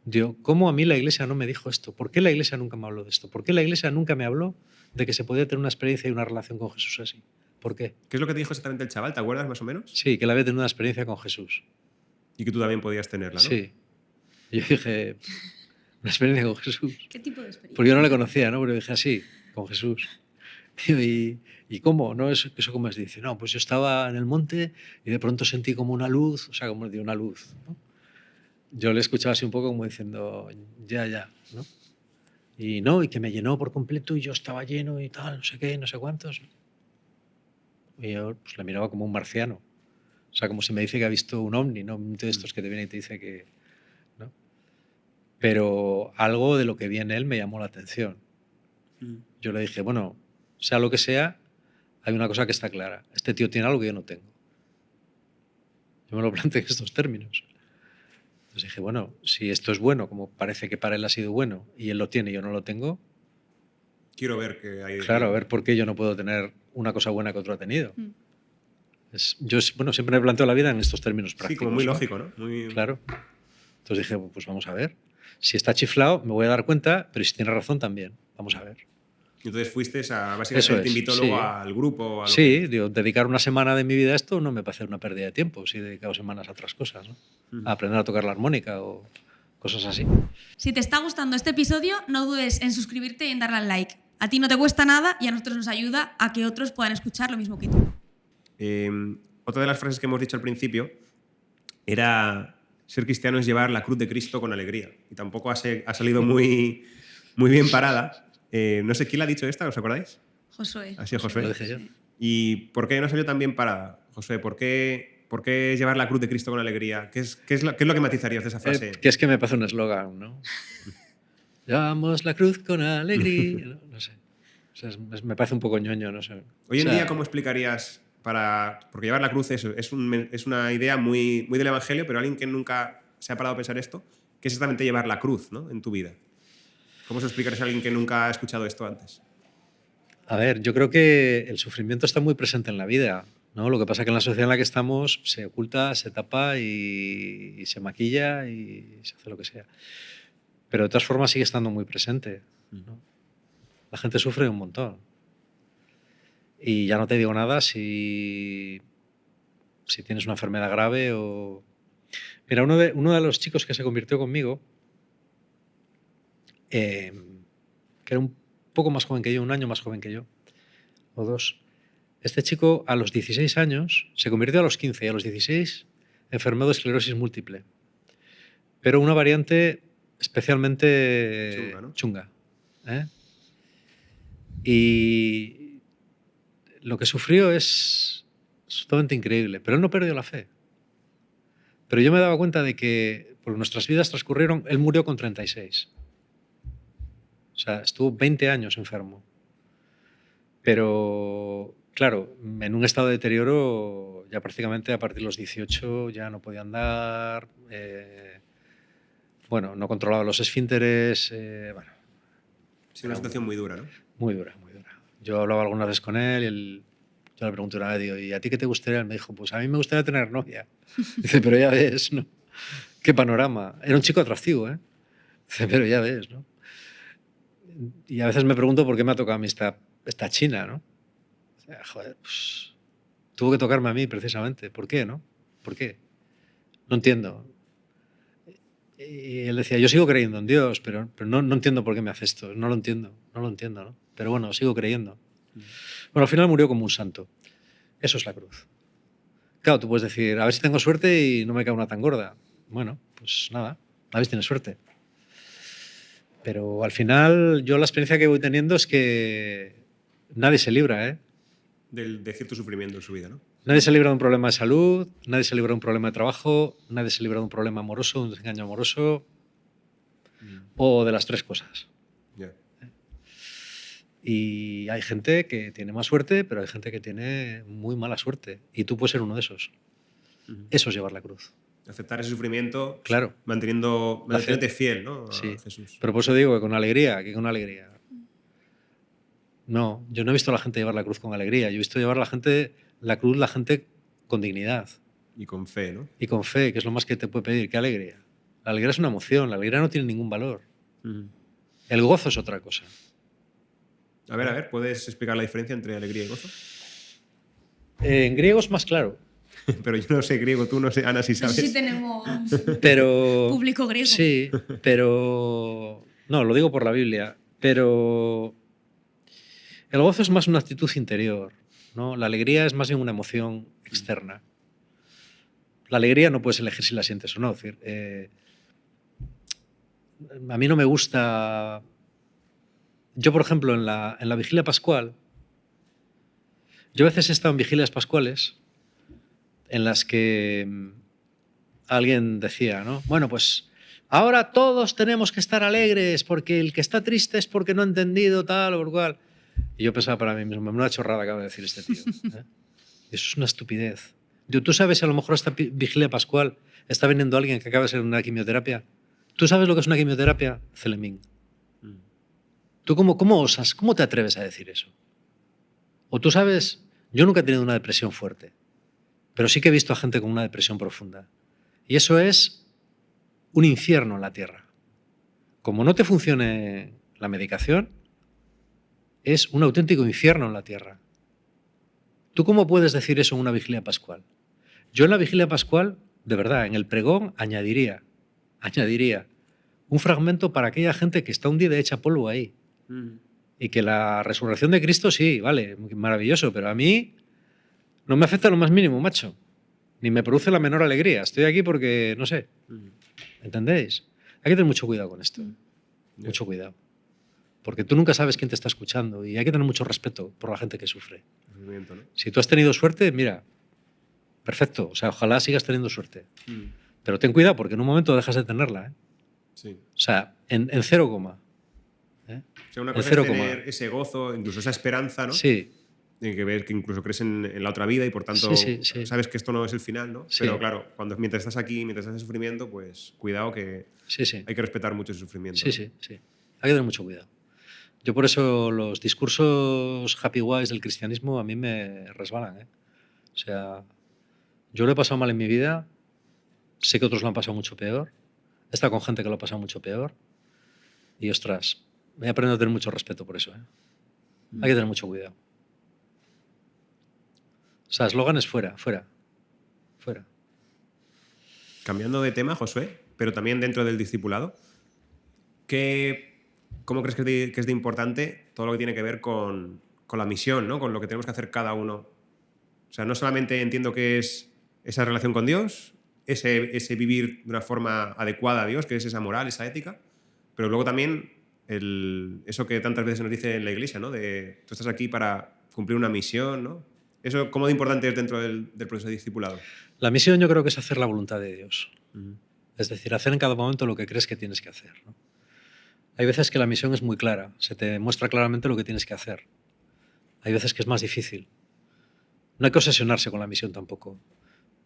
Digo, ¿cómo a mí la Iglesia no me dijo esto? ¿Por qué la Iglesia nunca me habló de esto? ¿Por qué la Iglesia nunca me habló de que se podía tener una experiencia y una relación con Jesús así? ¿Por qué? ¿Qué es lo que te dijo exactamente el chaval? ¿Te acuerdas más o menos? Sí, que él había tenido una experiencia con Jesús. Y que tú también podías tenerla, ¿no? Sí. Y yo dije, una experiencia con Jesús. ¿Qué tipo de experiencia? Porque yo no le conocía, ¿no? Pero dije así, con Jesús. ¿Y cómo? ¿No? ¿Eso cómo es? Dice, no, pues yo estaba en el monte y de pronto sentí como una luz, o sea, como de una luz, ¿no? Yo le escuchaba así un poco como diciendo, ya, ¿no? Y que me llenó por completo y yo estaba lleno y tal, no sé qué, no sé cuántos. Y yo pues, le miraba como un marciano. O sea, como si me dice que ha visto un ovni, ¿no? Un de estos que te viene y te dice que... ¿no? Pero algo de lo que vi en él me llamó la atención. Yo le dije, bueno, sea lo que sea, hay una cosa que está clara. Este tío tiene algo que yo no tengo. Yo me lo planteé en estos términos. Entonces dije, bueno, si esto es bueno, como parece que para él ha sido bueno, y él lo tiene y yo no lo tengo, quiero ver qué hay. Claro, a ver por qué yo no puedo tener una cosa buena que otro ha tenido. Yo siempre me planteo la vida en estos términos prácticos. Sí, como muy lógico, ¿no? Muy... Claro. Entonces dije, pues vamos a ver. Si está chiflado, me voy a dar cuenta, pero si tiene razón también. Vamos a ver. Entonces fuiste a... Básicamente te invitó luego al grupo. A sí, digo, dedicar una semana de mi vida a esto no me parece una pérdida de tiempo. Si he dedicado semanas a otras cosas, ¿no? A aprender a tocar la armónica o cosas así. Si te está gustando este episodio, no dudes en suscribirte y en darle al like. A ti no te cuesta nada y a nosotros nos ayuda a que otros puedan escuchar lo mismo que tú. Otra de las frases que hemos dicho al principio era ser cristiano es llevar la cruz de Cristo con alegría. Y tampoco ha salido muy bien parada. No sé quién la ha dicho esta, ¿os acordáis? Josué. Así es, Josué. Lo dije yo. ¿Y por qué no salió tan bien parada, Josué? ¿Por qué llevar la cruz de Cristo con alegría? ¿Qué es lo que matizarías de esa frase? Que es que me parece un eslogan, ¿no? Llevamos la cruz con alegría. No sé. O sea, me parece un poco ñoño, no sé. Hoy en día, ¿cómo explicarías porque llevar la cruz es una idea muy del Evangelio, pero alguien que nunca se ha parado a pensar esto, ¿qué es exactamente llevar la cruz, ¿no? En tu vida? ¿Cómo se explicarías a alguien que nunca ha escuchado esto antes? A ver, yo creo que el sufrimiento está muy presente en la vida, ¿no? Lo que pasa es que en la sociedad en la que estamos se oculta, se tapa y se maquilla y se hace lo que sea. Pero de todas formas sigue estando muy presente, ¿no? La gente sufre un montón. Y ya no te digo nada si tienes una enfermedad grave o... Mira, uno de los chicos que se convirtió conmigo, que era un poco más joven que yo, un año más joven que yo, o dos, este chico a los 16 años, se convirtió a los 15 y a los 16 enfermó de esclerosis múltiple. Pero una variante especialmente chunga, ¿eh? Y lo que sufrió es totalmente increíble, pero él no perdió la fe. Pero yo me daba cuenta de que por nuestras vidas transcurrieron, él murió con 36. O sea, estuvo 20 años enfermo. Pero, claro, en un estado de deterioro ya prácticamente a partir de los 18 ya no podía andar, bueno, no controlaba los esfínteres, bueno. Sí, una situación muy dura, ¿no? Muy dura, muy dura. Yo hablaba algunas veces con él y yo le pregunté una vez, digo, ¿y a ti qué te gustaría? Él me dijo, pues a mí me gustaría tener novia. Dice, pero ya ves, ¿no? Qué panorama. Era un chico atractivo, ¿eh? Dice, pero ya ves, ¿no? Y a veces me pregunto por qué me ha tocado a mí esta china, ¿no? O sea, joder, pues tuvo que tocarme a mí precisamente. ¿Por qué, no? ¿Por qué? No entiendo. Y él decía, yo sigo creyendo en Dios, pero no entiendo por qué me hace esto. No lo entiendo, ¿no? Pero bueno, sigo creyendo. Bueno, al final murió como un santo. Eso es la cruz. Claro, tú puedes decir, a ver si tengo suerte y no me cae una tan gorda. Bueno, pues nada, a ver si tienes suerte. Pero al final, yo la experiencia que voy teniendo es que nadie se libra, ¿eh? De cierto sufrimiento en su vida, ¿no? Nadie se libra de un problema de salud, nadie se libra de un problema de trabajo, nadie se libra de un problema amoroso, un desengaño amoroso, o de las tres cosas. Yeah. Y hay gente que tiene más suerte, pero hay gente que tiene muy mala suerte. Y tú puedes ser uno de esos. Eso es llevar la cruz. Aceptar ese sufrimiento, Claro. manteniéndote fiel, ¿no? A Sí. Jesús. Pero por eso digo que con alegría, No, yo no he visto a la gente llevar la cruz con alegría. Yo he visto llevar la cruz con dignidad Y con fe, ¿no? y con fe, que es lo más que te puede pedir. ¿Qué alegría? La alegría es una emoción, la alegría no tiene ningún valor. El gozo es otra cosa. A ver, ¿puedes explicar la diferencia entre alegría y gozo? En griego es más claro, Pero yo no sé griego, tú no sé, Ana, si No sabes. sé si tenemos pero... público griego. Sí, pero... No, lo digo por la Biblia, pero... El gozo es más una actitud interior, ¿no? La alegría es más bien una emoción externa. La alegría no puedes elegir si la sientes o no. Es decir, a mí no me gusta... Yo, por ejemplo, en la vigilia pascual, yo a veces he estado en vigilias pascuales en las que alguien decía, ¿no? Bueno, pues ahora todos tenemos que estar alegres porque el que está triste es porque no ha entendido tal o por cual. Y yo pensaba para mí mismo, una chorrada acaba de decir este tío. ¿eh? Eso es una estupidez. Tú sabes si a lo mejor esta vigilia pascual está viniendo alguien que acaba de ser una quimioterapia. ¿Tú sabes lo que es una quimioterapia? Celemín. ¿Tú cómo osas? ¿Cómo te atreves a decir eso? O tú sabes, yo nunca he tenido una depresión fuerte, pero sí que he visto a gente con una depresión profunda. Y eso es un infierno en la tierra. Como no te funcione la medicación, es un auténtico infierno en la tierra. ¿Tú cómo puedes decir eso en una vigilia pascual? Yo en la vigilia pascual, de verdad, en el pregón añadiría un fragmento para aquella gente que está hundida hecha polvo ahí. Y que la resurrección de Cristo, sí, vale, maravilloso, pero a mí no me afecta lo más mínimo, macho. Ni me produce la menor alegría. Estoy aquí porque, no sé, ¿entendéis? Hay que tener mucho cuidado con esto. Mucho cuidado. Porque tú nunca sabes quién te está escuchando y hay que tener mucho respeto por la gente que sufre. ¿No? Si tú has tenido suerte, mira, perfecto. O sea, ojalá sigas teniendo suerte. Pero ten cuidado porque en un momento dejas de tenerla. ¿eh? Sí. O sea, en 0, ¿eh? O sea, una cosa es tener ese gozo, incluso esa esperanza, ¿no? Sí. De que ver que incluso crees en la otra vida y por tanto sí. sabes que esto no es el final, ¿no? Sí. Pero claro, mientras estás aquí, mientras estás en sufrimiento, pues cuidado que hay que respetar mucho ese sufrimiento. Sí. Hay que tener mucho cuidado. Yo por eso los discursos happy wise del cristianismo a mí me resbalan. ¿eh? O sea, yo lo he pasado mal en mi vida, sé que otros lo han pasado mucho peor, he estado con gente que lo ha pasado mucho peor y, ostras, he aprendido a tener mucho respeto por eso. ¿eh? Hay que tener mucho cuidado. O sea, eslóganes fuera. Cambiando de tema, Josué, pero también dentro del discipulado, ¿cómo crees que es de importante todo lo que tiene que ver con la misión, ¿no? Con lo que tenemos que hacer cada uno? O sea, no solamente entiendo que es esa relación con Dios, ese vivir de una forma adecuada a Dios, que es esa moral, esa ética, pero luego también eso que tantas veces nos dice en la iglesia, ¿no? De tú estás aquí para cumplir una misión, ¿no? Eso, ¿cómo de importante es dentro del proceso de discipulado? La misión yo creo que es hacer la voluntad de Dios. Es decir, hacer en cada momento lo que crees que tienes que hacer, ¿no? Hay veces que la misión es muy clara, se te muestra claramente lo que tienes que hacer. Hay veces que es más difícil. No hay que obsesionarse con la misión tampoco.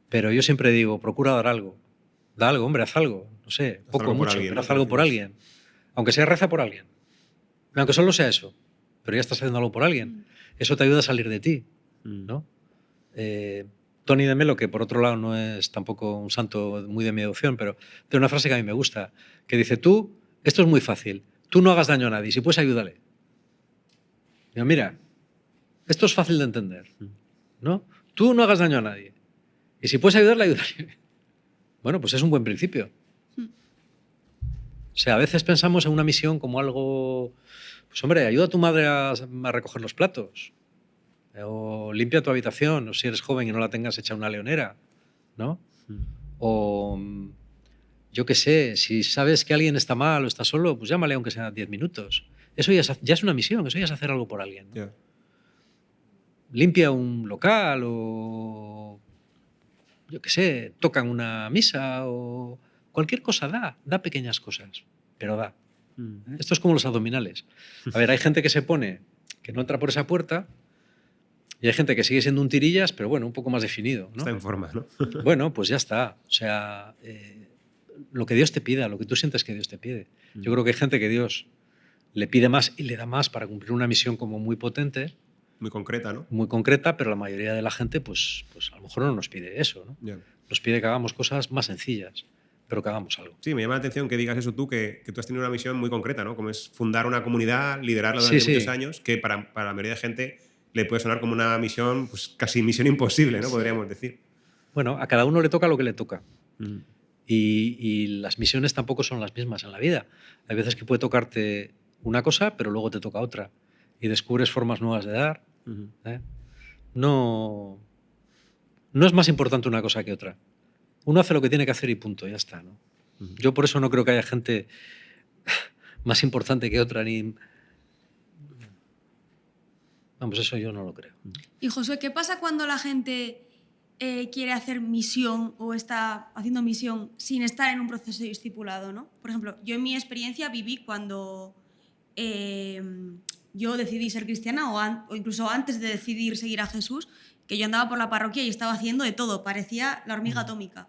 Pero yo siempre digo, procura dar algo. Da algo, hombre, haz algo. No sé, Haz poco algo o por mucho, alguien, pero ¿no? haz algo por alguien. Aunque sea reza por alguien. Aunque solo sea eso. Pero ya estás haciendo algo por alguien. Eso te ayuda a salir de ti, ¿no? Tony de Melo, que por otro lado no es tampoco un santo muy de mi devoción, pero tiene una frase que a mí me gusta, que dice, esto es muy fácil, tú no hagas daño a nadie, si puedes ayúdale. Digo, mira, esto es fácil de entender, ¿no? Tú no hagas daño a nadie, y si puedes ayudarle, ayúdale. Bueno, pues es un buen principio. O sea, a veces pensamos en una misión como algo, pues hombre, ayuda a tu madre a recoger los platos, o limpia tu habitación, o si eres joven y no la tengas hecha una leonera, ¿no? O yo qué sé, si sabes que alguien está mal o está solo, pues llámale aunque sea 10 minutos. Eso ya es una misión, eso ya es hacer algo por alguien, ¿no? Yeah. Limpia un local o, yo qué sé, tocan una misa o cualquier cosa, da pequeñas cosas, pero da. Esto es como los abdominales. A ver, hay gente que se pone, que no entra por esa puerta Y hay gente que sigue siendo un tirillas, pero bueno, un poco más definido, ¿no? Está en forma, ¿no? Bueno, pues ya está. O sea, lo que Dios te pida, lo que tú sientes que Dios te pide. Yo creo que hay gente que Dios le pide más y le da más para cumplir una misión como muy potente, Muy concreta, ¿no? muy concreta, pero la mayoría de la gente, pues a lo mejor no nos pide eso, ¿no? Ya. Nos pide que hagamos cosas más sencillas, pero que hagamos algo. Sí, me llama la atención que digas eso tú, que tú has tenido una misión muy concreta, ¿no? Como es fundar una comunidad, liderarla Sí, durante sí. muchos años, que para la mayoría de gente le puede sonar como una misión, pues casi misión imposible, ¿no? Podríamos decir. Bueno, a cada uno le toca lo que le toca. Mm. Y las misiones tampoco son las mismas en la vida. Hay veces que puede tocarte una cosa, pero luego te toca otra. Y descubres formas nuevas de dar. Ujú. ¿eh? No es más importante una cosa que otra. Uno hace lo que tiene que hacer y punto, ya está, ¿no? Ujú. Yo por eso no creo que haya gente más importante que otra, ni... Vamos, eso yo no lo creo. Y Josué, ¿qué pasa cuando la gente quiere hacer misión o está haciendo misión sin estar en un proceso de discipulado, ¿no? Por ejemplo, yo en mi experiencia viví cuando yo decidí ser cristiana o incluso antes de decidir seguir a Jesús, que yo andaba por la parroquia y estaba haciendo de todo, parecía la hormiga atómica.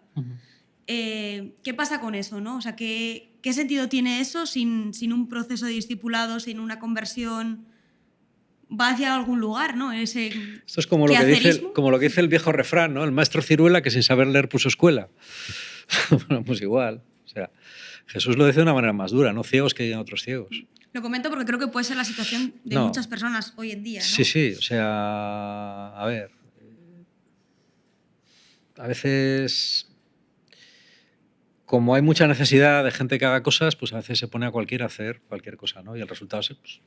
¿Qué pasa con eso, no? O sea, ¿qué sentido tiene eso sin un proceso de discipulado, sin una conversión? Va hacia algún lugar, ¿no? Esto es como lo que dice el viejo refrán, ¿no? El maestro ciruela que sin saber leer puso escuela. Bueno, pues igual. O sea, Jesús lo dice de una manera más dura, no ciegos que hayan otros ciegos. Lo comento porque creo que puede ser la situación de muchas personas hoy en día, ¿no? Sí, sí. O sea, a ver. A veces, como hay mucha necesidad de gente que haga cosas, pues a veces se pone a cualquiera a hacer cualquier cosa, ¿no? Y el resultado es... Pues,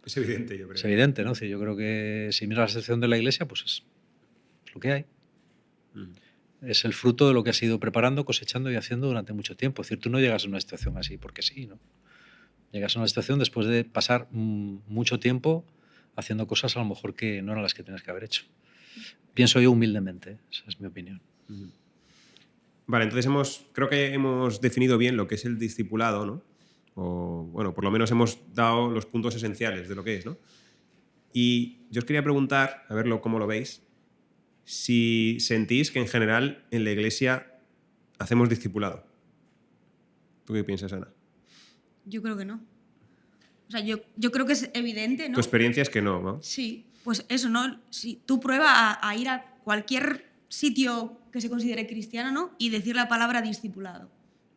es evidente, yo creo. Es evidente, ¿no? Sí, yo creo que si miras la sección de la Iglesia, pues es lo que hay. Es el fruto de lo que has ido preparando, cosechando y haciendo durante mucho tiempo. Es decir, tú no llegas a una situación así porque sí, ¿no? Llegas a una situación después de pasar mucho tiempo haciendo cosas a lo mejor que no eran las que tenías que haber hecho. Pienso yo humildemente, esa es mi opinión. Vale, entonces creo que hemos definido bien lo que es el discipulado, ¿no? O, bueno, por lo menos hemos dado los puntos esenciales de lo que es, ¿no? Y yo os quería preguntar, a ver cómo lo veis, si sentís que en general en la Iglesia hacemos discipulado. ¿Tú qué piensas, Ana? Yo creo que no. O sea, yo creo que es evidente, ¿no? Tu experiencia es que no, ¿no? Sí, pues eso, ¿no? Si tú pruebas a ir a cualquier sitio que se considere cristiano, ¿no? Y decir la palabra discipulado.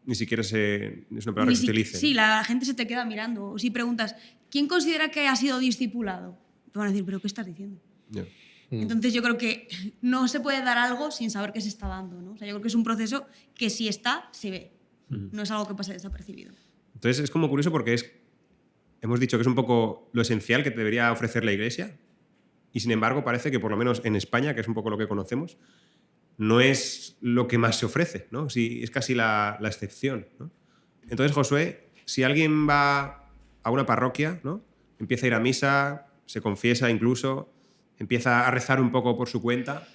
Ni siquiera es una palabra que se utilice. Sí, la gente se te queda mirando. O si preguntas, ¿quién considera que ha sido discipulado? Te van a decir, ¿pero qué estás diciendo? Yeah. Entonces yo creo que no se puede dar algo sin saber qué se está dando, ¿no? O sea, yo creo que es un proceso que si está, se ve. No es algo que pase desapercibido. Entonces es como curioso porque hemos dicho que es un poco lo esencial que te debería ofrecer la Iglesia y sin embargo parece que por lo menos en España, que es un poco lo que conocemos, no es lo que más se ofrece, ¿no? Sí, es casi la excepción, ¿no? Entonces, Josué, si alguien va a una parroquia, ¿no? Empieza a ir a misa, se confiesa incluso, empieza a rezar un poco por su cuenta,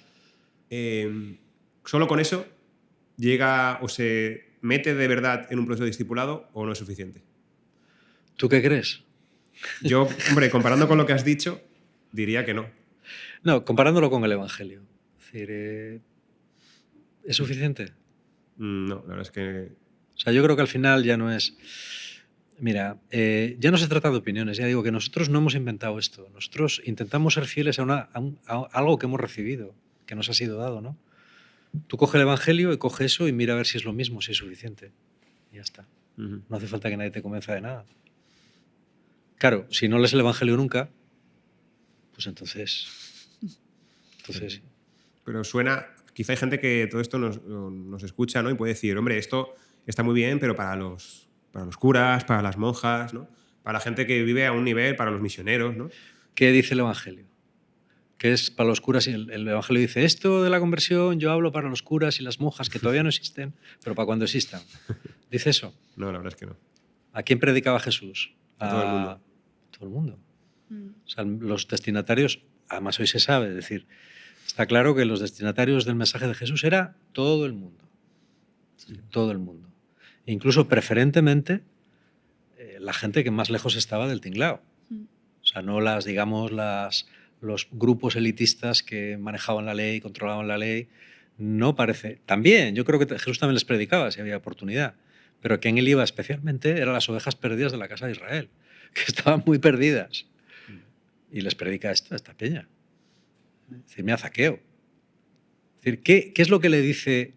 ¿solo con eso llega o se mete de verdad en un proceso de discipulado o no es suficiente? ¿Tú qué crees? Yo, hombre, comparando con lo que has dicho, diría que no. No, comparándolo con el Evangelio. Es decir, ¿es suficiente? No, la verdad es que... O sea, yo creo que al final ya no es... Mira, ya no se trata de opiniones, ya digo que nosotros no hemos inventado esto. Nosotros intentamos ser fieles a algo que hemos recibido, que nos ha sido dado, ¿no? Tú coge el Evangelio y coge eso y mira a ver si es lo mismo, si es suficiente. Y ya está. No hace falta que nadie te convenza de nada. Claro, si no lees el Evangelio nunca, pues entonces... Pero suena... Quizá hay gente que todo esto nos escucha, ¿no? Y puede decir, hombre, esto está muy bien, pero para los curas, para las monjas, ¿no? Para la gente que vive a un nivel, para los misioneros, ¿no? ¿Qué dice el Evangelio? Que es para los curas, y el Evangelio dice, esto de la conversión yo hablo para los curas y las monjas que todavía no existen, pero para cuando existan. ¿Dice eso? No, la verdad es que no. ¿A quién predicaba Jesús? A todo el mundo. Todo el mundo. O sea, los destinatarios, además hoy se sabe, es decir, está claro que los destinatarios del mensaje de Jesús era todo el mundo. Sí. Todo el mundo. Incluso preferentemente la gente que más lejos estaba del tinglao. O sea, no los los grupos elitistas que manejaban la ley, controlaban la ley. No parece. También, yo creo que Jesús también les predicaba si había oportunidad, pero que en él iba especialmente eran las ovejas perdidas de la casa de Israel, que estaban muy perdidas. Y les predica esto a esta peña. Es decir, mira, Zaqueo. Es decir, ¿qué es lo que le dice?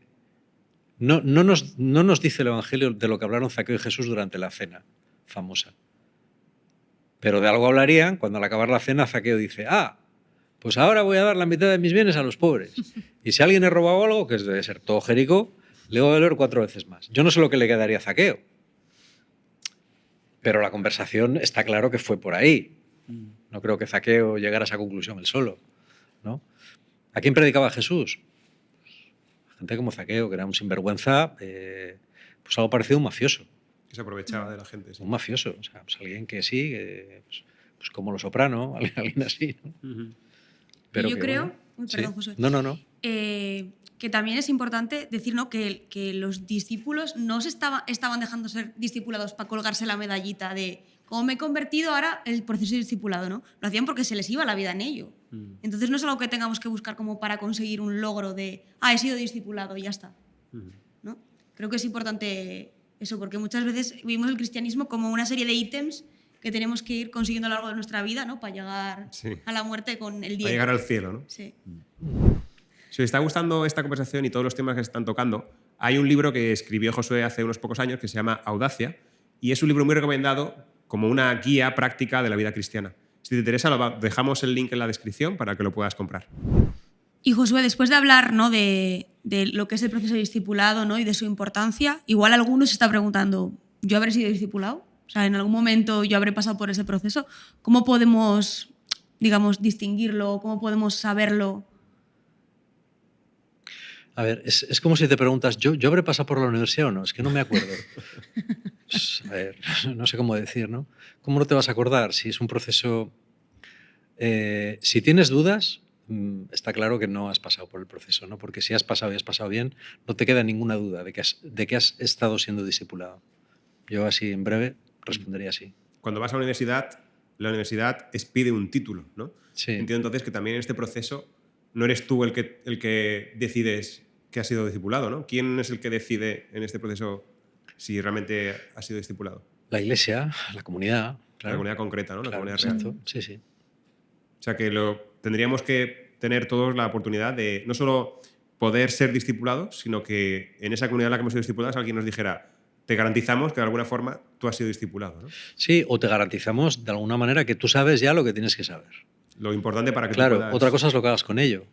No nos dice el Evangelio de lo que hablaron Zaqueo y Jesús durante la cena famosa. Pero de algo hablarían cuando al acabar la cena Zaqueo dice, pues ahora voy a dar la mitad de mis bienes a los pobres. Y si alguien ha robado algo, que debe ser todo Jericó, le voy a valer 4 veces más. Yo no sé lo que le quedaría a Zaqueo. Pero la conversación está claro que fue por ahí. No creo que Zaqueo llegara a esa conclusión él solo, ¿no? ¿A quién predicaba Jesús? Gente como Zaqueo, que era un sinvergüenza, pues algo parecido a un mafioso. Que se aprovechaba de la gente. Sí. Un mafioso, o sea, pues alguien que sí, pues como Los Soprano, alguien así, ¿no? Pero yo creo... Bueno, Uy, perdón, Josué. No. Que también es importante decir, ¿no?, que los discípulos no estaban dejando ser discipulados para colgarse la medallita de como me he convertido ahora el proceso de discipulado, ¿no? Lo hacían porque se les iba la vida en ello. Entonces no es algo que tengamos que buscar como para conseguir un logro de he sido discipulado y ya está, ¿no? Creo que es importante eso, porque muchas veces vivimos el cristianismo como una serie de ítems que tenemos que ir consiguiendo a lo largo de nuestra vida, ¿no?, para llegar a la muerte con el 10. Para llegar al cielo, ¿no? Sí. Si os está gustando esta conversación y todos los temas que se están tocando, hay un libro que escribió Josué hace unos pocos años que se llama Audacia y es un libro muy recomendado como una guía práctica de la vida cristiana. Si te interesa, dejamos el link en la descripción para que lo puedas comprar. Y Josué, después de hablar, ¿no?, de lo que es el proceso de discipulado, ¿no?, y de su importancia, igual alguno se está preguntando, ¿yo habré sido discipulado? O sea, ¿en algún momento yo habré pasado por ese proceso? ¿Cómo podemos, digamos, distinguirlo? ¿Cómo podemos saberlo? A ver, es como si te preguntas, ¿yo habré pasado por la universidad o no? Es que no me acuerdo. Pues, a ver, no sé cómo decir, ¿no? ¿Cómo no te vas a acordar si es un proceso... si tienes dudas, está claro que no has pasado por el proceso, ¿no? Porque si has pasado y has pasado bien, no te queda ninguna duda de que has estado siendo discipulado. Yo así, en breve, respondería así. Cuando vas a la universidad pide un título, ¿no? Sí. Entiendo entonces que también en este proceso no eres tú el que decides que has sido discipulado, ¿no? ¿Quién es el que decide en este proceso si realmente has sido discipulado? La iglesia, la comunidad. Claro. La comunidad concreta, ¿no? La Claro, comunidad exacto. real. Sí. O sea que tendríamos que tener todos la oportunidad de no solo poder ser discipulados, sino que en esa comunidad en la que hemos sido discipulados alguien nos dijera, te garantizamos que de alguna forma tú has sido discipulado, ¿no? Sí, o te garantizamos de alguna manera que tú sabes ya lo que tienes que saber. Lo importante para que claro, tú puedas... otra cosa es lo que hagas con ello.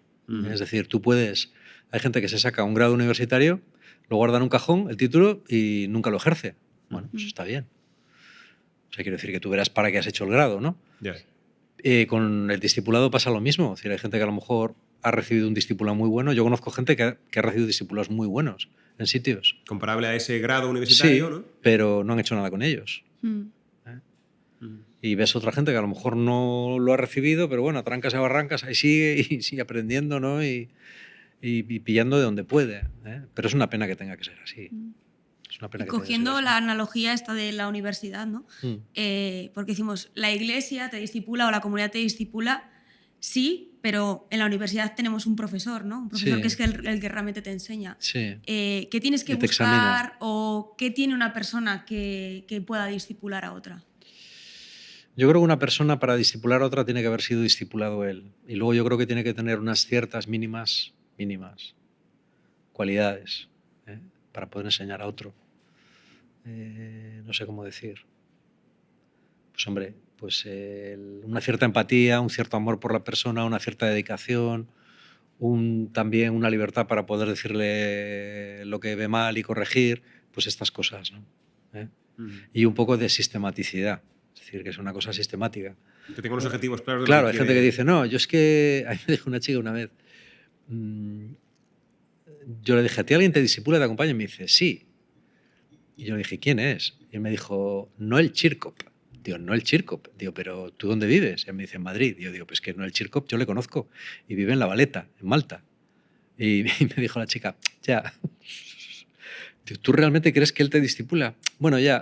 Es decir, tú puedes... Hay gente que se saca un grado universitario, lo guarda en un cajón, el título, y nunca lo ejerce. Bueno, eso está bien. O sea, quiero decir que tú verás para qué has hecho el grado, ¿no? Ya. Con el discipulado pasa lo mismo. Es decir, hay gente que a lo mejor ha recibido un discipulado muy bueno. Yo conozco gente que ha recibido discipulados muy buenos en sitios. Comparable a ese grado universitario, sí, ¿no? Pero no han hecho nada con ellos. Y ves otra gente que a lo mejor no lo ha recibido, pero bueno, a trancas y a barrancas, ahí sigue y sigue aprendiendo, ¿no? Y pillando de donde puede. Pero es una pena que tenga que ser así. Es una pena y que cogiendo la analogía esta de la universidad, ¿no? Porque decimos, la iglesia te discipula o la comunidad te discipula, sí, pero en la universidad tenemos un profesor, ¿no? Un profesor que es el que realmente te enseña. Sí. ¿Qué tienes que buscar o qué tiene una persona que pueda discipular a otra? Yo creo que una persona para discipular a otra tiene que haber sido discipulado él. Y luego yo creo que tiene que tener unas ciertas mínimas cualidades para poder enseñar a otro. No sé cómo decir. Pues hombre, pues una cierta empatía, un cierto amor por la persona, una cierta dedicación, también una libertad para poder decirle lo que ve mal y corregir, pues estas cosas, ¿no? Y un poco de sistematicidad. Es decir, que es una cosa sistemática. Que tenga unos objetivos claros. Claro, hay gente que dice, no, yo es que... A mí me dijo una chica una vez, yo le dije, ¿a ti alguien te disipula, te acompaña? Y me dice, sí. Y yo le dije, ¿quién es? Y él me dijo, Noel Chirkop. Digo, Noel Chirkop. Digo, ¿pero tú dónde vives? Y él me dice, en Madrid. Y yo digo, pues que Noel Chirkop yo le conozco y vive en La Valeta, en Malta. Y me dijo la chica, ya. Digo, ¿tú realmente crees que él te discipula? Bueno, ya.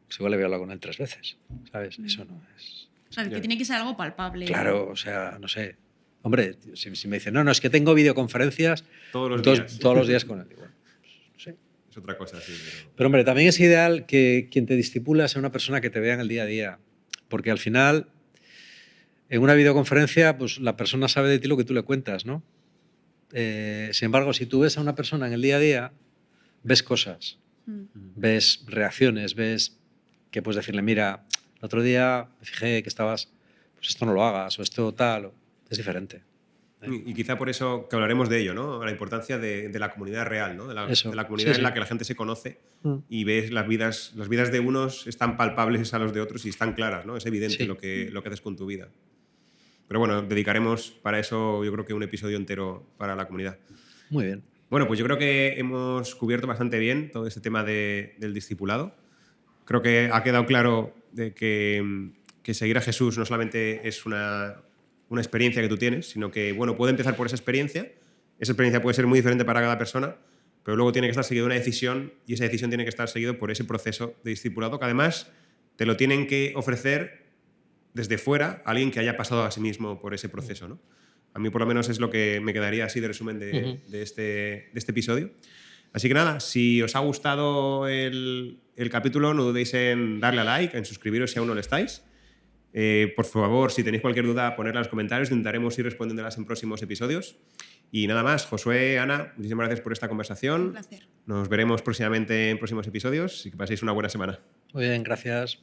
Pues igual le voy a hablar con él 3 veces, ¿sabes? Eso no es... sea, que tiene que ser algo palpable. Claro, o sea, no sé. Hombre, si me dicen, no, es que tengo videoconferencias Todos los días con él. Bueno, no sé. Es otra cosa, sí. Pero hombre, también es ideal que quien te discipula sea una persona que te vea en el día a día. Porque al final, en una videoconferencia, pues la persona sabe de ti lo que tú le cuentas, ¿no? Sin embargo, si tú ves a una persona en el día a día, ves cosas, ves reacciones, ves que puedes decirle, mira, el otro día me fijé que estabas, pues esto no lo hagas, o esto tal, es diferente. Y quizá por eso que hablaremos de ello, ¿no? La importancia de la comunidad real, ¿no? De la comunidad en la que la gente se conoce y ves las vidas de unos están palpables a los de otros y están claras, ¿no? Es evidente lo que haces con tu vida. Pero bueno, dedicaremos para eso yo creo que un episodio entero para la comunidad. Muy bien. Bueno, pues yo creo que hemos cubierto bastante bien todo este tema del discipulado. Creo que ha quedado claro de que seguir a Jesús no solamente es una experiencia que tú tienes, sino que, bueno, puede empezar por esa experiencia. Esa experiencia puede ser muy diferente para cada persona, pero luego tiene que estar seguida una decisión y esa decisión tiene que estar seguida por ese proceso de discipulado que además te lo tienen que ofrecer desde fuera a alguien que haya pasado a sí mismo por ese proceso, ¿no? A mí por lo menos es lo que me quedaría así de resumen de este episodio. Así que nada, si os ha gustado el capítulo, no dudéis en darle a like, en suscribiros si aún no lo estáis. Por favor, si tenéis cualquier duda, ponedla en los comentarios, intentaremos ir respondiéndolas en próximos episodios. Y nada más, Josué, Ana, muchísimas gracias por esta conversación. Un placer. Nos veremos próximamente en próximos episodios y que paséis una buena semana. Muy bien, gracias.